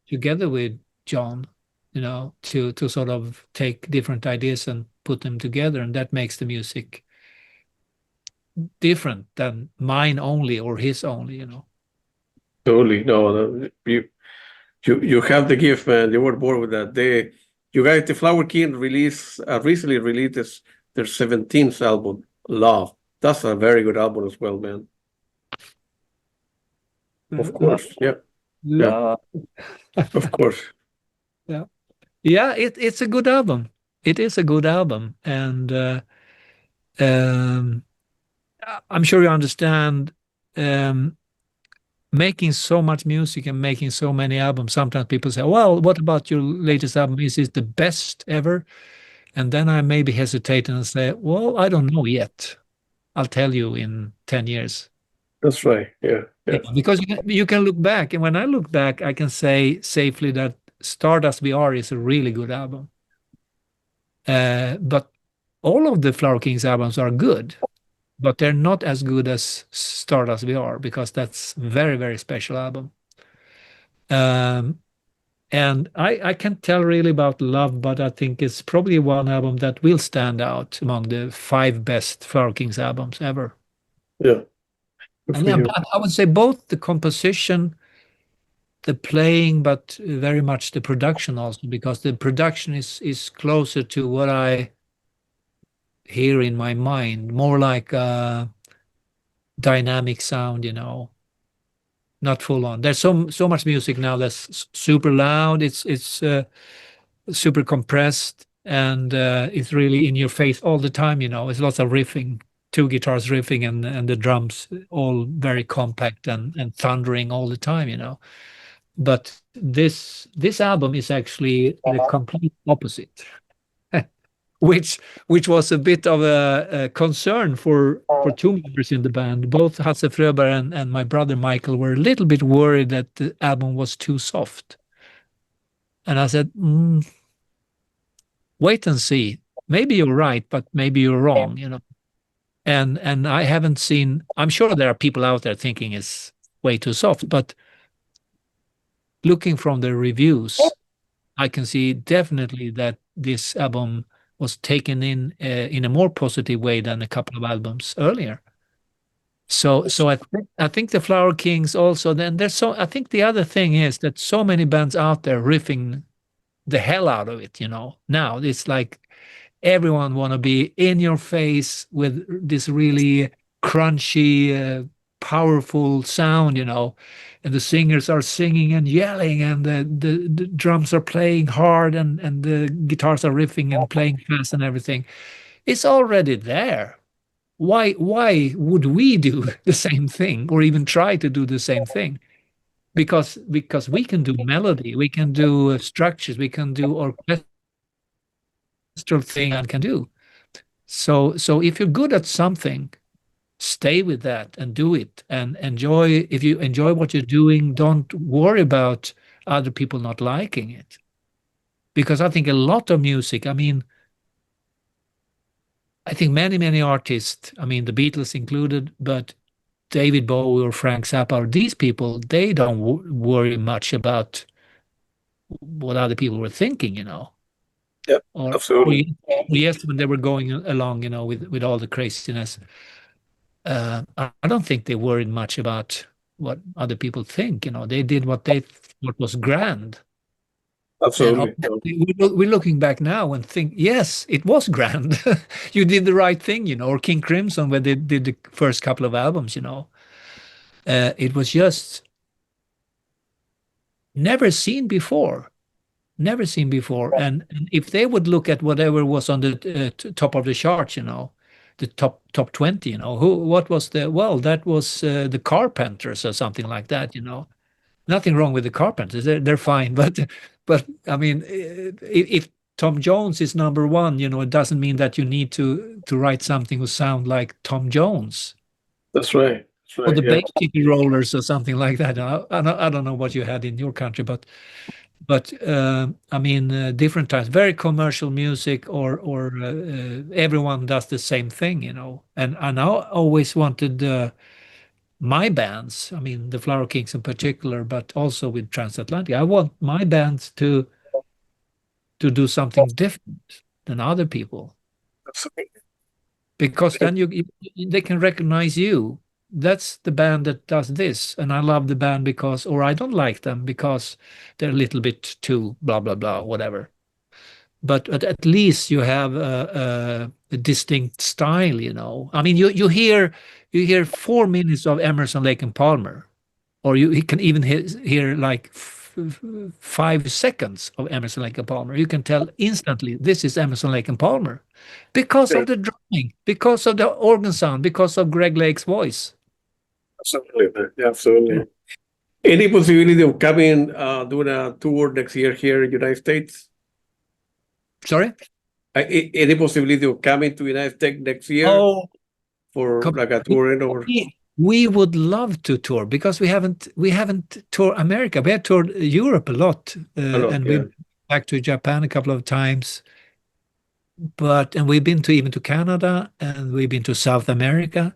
S2: together with John, to sort of take different ideas and put them together, and that makes the music different than mine only or his only.
S1: Totally. No, you have the gift, man. You were born with that. You guys, the Flower King recently released their 17th album, Love. That's a very good album as well, man. Of course. Yeah. Yeah. Of course.
S2: Yeah. Yeah, it's a good album. It is a good album. And um, I'm sure you understand. Um, making so much music and making so many albums, sometimes people say, well, what about your latest album? Is it the best ever? And then I maybe hesitate and say, well, I don't know yet. I'll tell you in 10 years.
S1: That's right. Yeah.
S2: Yeah,
S1: Yeah.
S2: because you can look back, and when I look back, I can say safely that Stardust VR is a really good album. But all of the Flower Kings albums are good, but they're not as good as Stardust VR because that's very, very special album. Um, and I can't tell really about Love, but I think it's probably one album that will stand out among the 5 best Flower Kings albums ever.
S1: Yeah. Good
S2: And
S1: for
S2: yeah,
S1: you.
S2: but I would say both the composition, the playing, but very much the production also, because the production is closer to what I hear in my mind, more like a dynamic sound, not full on. There's so much music now that's super loud. It's super compressed, and it's really in your face all the time. It's lots of riffing, 2 guitars riffing, and the drums all very compact and thundering all the time. But this album is actually the complete opposite, which was a bit of a concern for 2 members in the band. Both Hasse Fröberg and my brother Michael were a little bit worried that the album was too soft. And I said, wait and see. Maybe you're right, but maybe you're wrong. And I haven't seen. I'm sure there are people out there thinking it's way too soft, but looking from the reviews, I can see definitely that this album was taken in a more positive way than a couple of albums earlier. So I think the Flower Kings also. Then I think the other thing is that so many bands out there riffing the hell out of it. Now it's like everyone want to be in your face with this really crunchy, powerful sound, and the singers are singing and yelling, and the drums are playing hard, and the guitars are riffing and playing fast and everything. It's already there. Why would we do the same thing or even try to do the same thing? Because we can do melody, we can do structures, we can do orchestral thing, and can do. So if you're good at something, stay with that and do it and enjoy. If you enjoy what you're doing, don't worry about other people not liking it. Because I think a lot of music, I think many artists, the Beatles included, but David Bowie or Frank Zappa, or these people, they don't worry much about what other people were thinking,
S1: Yeah,
S2: or
S1: absolutely.
S2: yes, when they were going along, with all the craziness. I don't think they worried much about what other people think. They did what was grand. And
S1: Absolutely.
S2: we're looking back now and think, yes, it was grand. You did the right thing, or King Crimson, when they did the first couple of albums, it was just never seen before. Never seen before. And if they would look at whatever was on the top of the charts, the top 20, what was that was the Carpenters or something like that. Nothing wrong with the Carpenters, they're fine, but if Tom Jones is number one, it doesn't mean that you need to write something who sound like Tom Jones.
S1: That's right. That's
S2: Or
S1: right.
S2: the
S1: Yeah.
S2: Bay Rollers or something like that. I don't know what you had in your country, but different times, very commercial music, or everyone does the same thing, and I always wanted my bands, the Flower Kings in particular, but also with Transatlantic, I want my bands to do something different than other people,
S1: Absolutely.
S2: because then they can recognize you. That's the band that does this, and I love the band because, or I don't like them because they're a little bit too blah blah blah, whatever. But at least you have a distinct style. You hear 4 minutes of Emerson, Lake and Palmer, or you can even hear like 5 seconds of Emerson, Lake and Palmer. You can tell instantly this is Emerson, Lake and Palmer, because of the drumming, because of the organ sound, because of Greg Lake's voice.
S1: Absolutely. Yeah, absolutely. Any possibility of coming, doing a tour next year here in the United States?
S2: Sorry?
S1: Any possibility of coming to United States next year
S2: Oh,
S1: for
S2: com-
S1: like a
S2: we,
S1: touring or?
S2: we would love to tour because we haven't toured America. We have toured Europe a lot,
S1: I know,
S2: and
S1: yeah,
S2: we've been back to Japan a couple of times. And we've been to even to Canada, and we've been to South America,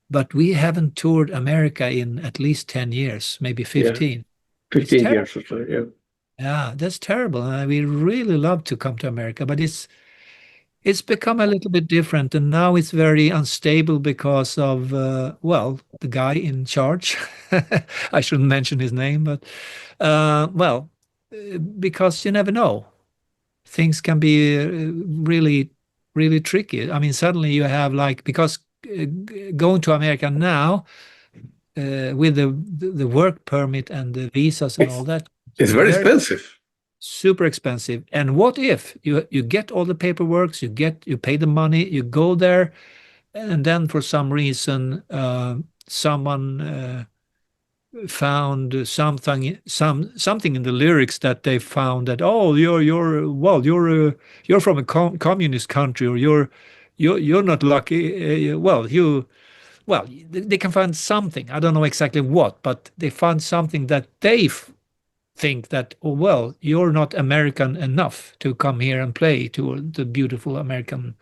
S2: but we haven't toured America in at least 10 years, maybe
S1: yeah,
S2: 15. It's
S1: 15
S2: terrible.
S1: years or so, yeah.
S2: Yeah, that's terrible. We really love to come to America, but it's become a little bit different, and now it's very unstable because of well, the guy in charge. I shouldn't mention his name, but because you never know. Things can be really, really tricky. I mean, suddenly you have like because going to America now with the work permit and the visas and all
S1: It's,
S2: that,
S1: it's very
S2: very
S1: expensive.
S2: super expensive. And what if you get all the paperwork, you pay the money, you go there, and then for some reason someone found something in the lyrics that they found that, oh, you're from a communist country, or you're not lucky. They can find something. I don't know exactly what, but they found something that they think that, oh, well, you're not American enough to come here and play to the beautiful American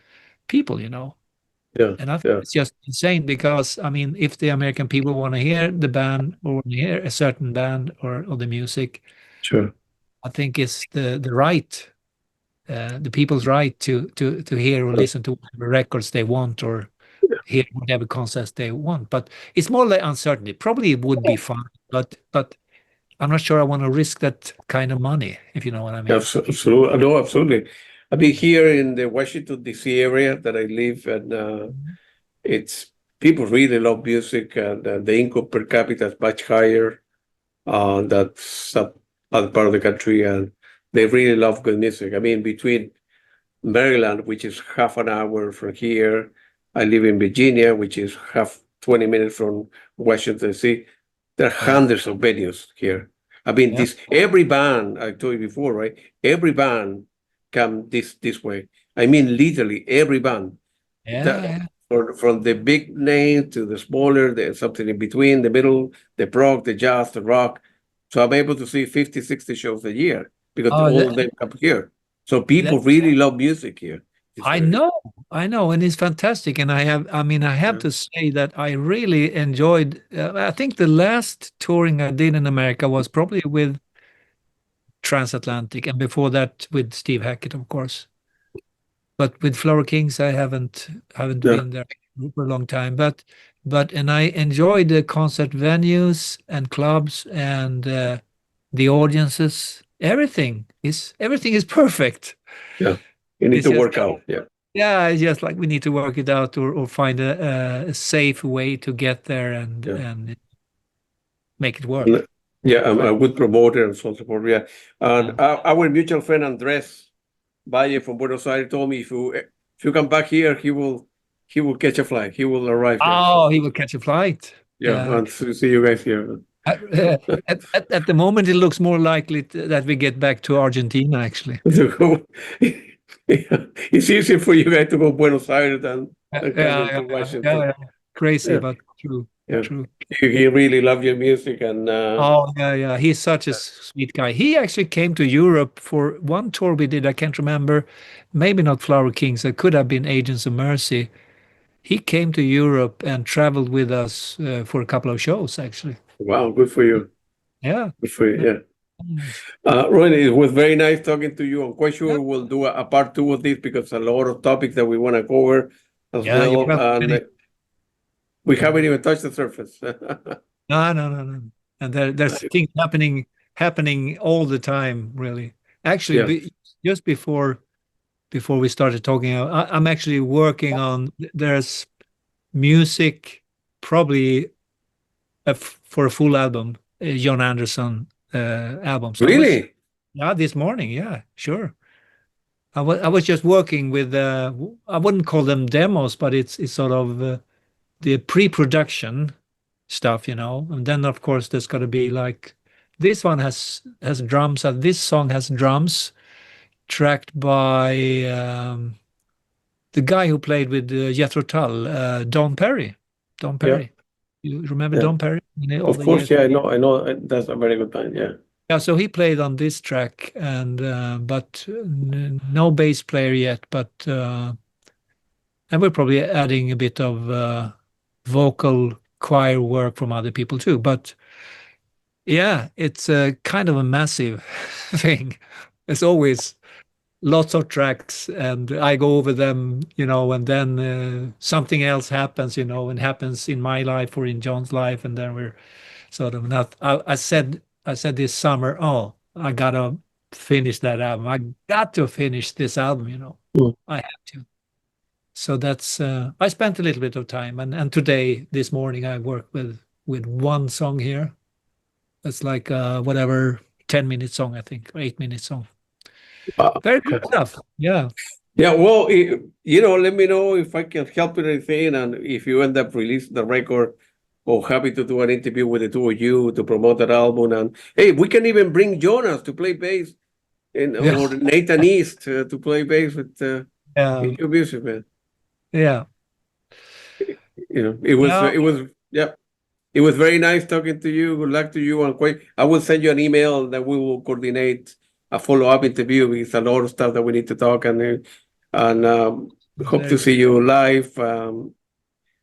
S2: people.
S1: Yeah,
S2: And I think
S1: yeah,
S2: it's just insane because, I mean, if the American people want to hear the band or want to hear a certain band or the music,
S1: sure.
S2: I think it's the right, the people's right to hear or
S1: Uh,
S2: listen to whatever records they want or hear whatever concerts they want. But it's more like uncertainty. Probably it would be fun, but I'm not sure I want to risk that kind of money, if you know what I mean.
S1: Absolutely. No, absolutely. I've been here in the Washington, D.C. area that I live, and
S2: Mhm.
S1: it's people really love music, and the income per capita is much higher. That's other part of the country, and they really love good music. I mean, between Maryland, which is half an hour from here, I live in Virginia, which is 20 minutes from Washington, D.C. There are
S2: Yeah,
S1: hundreds of venues here. I mean,
S2: yeah,
S1: every band I told you before, right? Every band come this way. I mean, literally every band.
S2: yeah,
S1: That
S2: yeah.
S1: from the big name to the smaller, there's something in between, the middle, the prog, the jazz, the rock. So I'm able to see 50, 60 shows a year because
S2: Oh,
S1: all of them come here. So
S2: that
S1: people really love music here. It's
S2: I
S1: very,
S2: know, I know, and it's fantastic. And I have
S1: yeah.
S2: to say that I really enjoyed. I think the last touring I did in America was probably with Transatlantic, and before that with Steve Hackett, of course. But with Flower Kings, I haven't
S1: Yeah.
S2: been there for a long time. And I enjoyed the concert venues and clubs and the audiences. Everything is perfect.
S1: Yeah. You need
S2: It's
S1: to
S2: just
S1: work out. Yeah.
S2: Yeah, it's just like we need to work it out or find a safe way to get there and
S1: Yeah.
S2: and make it work.
S1: And, yeah. I'm a good promoter and so on and so forth. Yeah. And
S2: Yeah.
S1: our mutual friend Andres Valle from Buenos Aires told me if you come back here, he will catch a flight. He will arrive here.
S2: Oh,
S1: So
S2: he will catch a flight.
S1: yeah,
S2: Yeah.
S1: and see you guys here.
S2: At the moment, it looks more likely that we get back to Argentina, actually.
S1: To go, it's easier for you guys to go Buenos Aires
S2: Yeah,
S1: than
S2: yeah,
S1: coming
S2: yeah,
S1: to
S2: yeah,
S1: Washington.
S2: yeah. Crazy,
S1: Yeah,
S2: but true,
S1: yeah.
S2: true.
S1: He really loved your music, and
S2: Oh, yeah, yeah. He's such a sweet guy. He actually came to Europe for one tour we did. I can't remember. Maybe not Flower Kings. It could have been Agents of Mercy. He came to Europe and traveled with us for a couple of shows, actually.
S1: wow, good for you.
S2: Yeah.
S1: Good for you. Yeah.
S2: Mm.
S1: Roy, it was very nice talking to you. I'm quite
S2: Yeah,
S1: sure we'll do a part two of this because a lot of topics that we want to cover as
S2: yeah, you're
S1: well.
S2: welcome.
S1: And we
S2: Yeah.
S1: haven't even touched the surface.
S2: No, no, no, no. And there's things happening all the time, really. Actually,
S1: Yeah.
S2: just before we started talking, I'm actually working on. There's music, probably for a full album, John Anderson album. So
S1: Really?
S2: yeah, this morning, yeah, sure. I was just working with I wouldn't call them demos, but it's sort of the pre-production stuff, and then of course there's got to be like this one has drums, and this song has drums tracked by the guy who played with Jethro Tull, Don Perry. You remember Don Perry?
S1: Of course, I know. That's a very good band.
S2: Yeah, so he played on this track, and but no bass player yet. But and we're probably adding a bit of vocal choir work from other people too. But yeah, it's a kind of a massive thing. It's always lots of tracks, and I go over them, and then something else happens, and happens in my life or in John's life, and then we're sort of not. I said this summer, I gotta finish that album. I got to finish this album, I have to. So that's I spent a little bit of time, and today, this morning, I worked with one song here. It's like whatever 10-minute song, I think, or 8-minute song. Very cool stuff. Yeah.
S1: Yeah. Well, let me know if I can help with anything, and if you end up releasing the record, or happy to do an interview with the two of you to promote that album. And hey, we can even bring Jonas to play bass, or Nathan East to play bass with your music, man.
S2: Yeah.
S1: It was very nice talking to you. Good luck to you. And I will send you an email that we will coordinate a follow-up interview with a lot of stuff that we need to talk, and hope to see you live.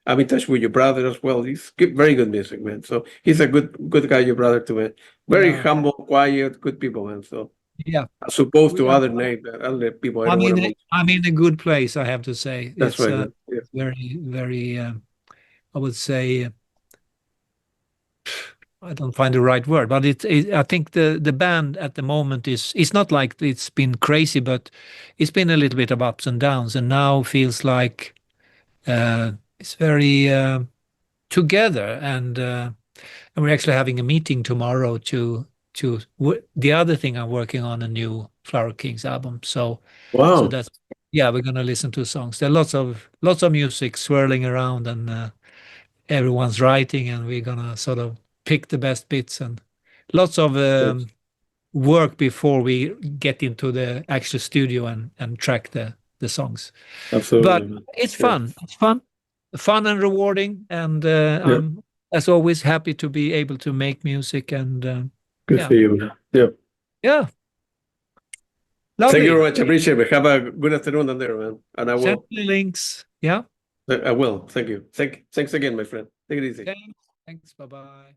S1: I'm in touch with your brother as well. He's very good music, man. So he's a good guy, your brother too, man. Very humble, quiet, good people, man. So
S2: yeah,
S1: as opposed to other people.
S2: I'm in a good place, I have to say.
S1: That's right.
S2: Very, very. I would say. I don't find the right word, but I think the band at the moment it's not like it's been crazy, but it's been a little bit of ups and downs, and now feels like it's very together, and we're actually having a meeting tomorrow to the other thing I'm working on, a new Flower Kings album. So
S1: wow.
S2: So that's we're gonna listen to songs. There are lots of music swirling around, and everyone's writing, and we're gonna sort of pick the best bits, and lots of work before we get into the actual studio and track the songs.
S1: Absolutely.
S2: But it's fun. It's fun and rewarding, and I'm, as always, happy to be able to make music, and
S1: good for you.
S2: Yeah. Lovely.
S1: Thank you very much. I appreciate it. Have a good afternoon down there, man. And I will
S2: send me links. Yeah.
S1: I will. Thank you. Thanks again, my friend. Take it easy.
S2: Thanks. Bye-bye.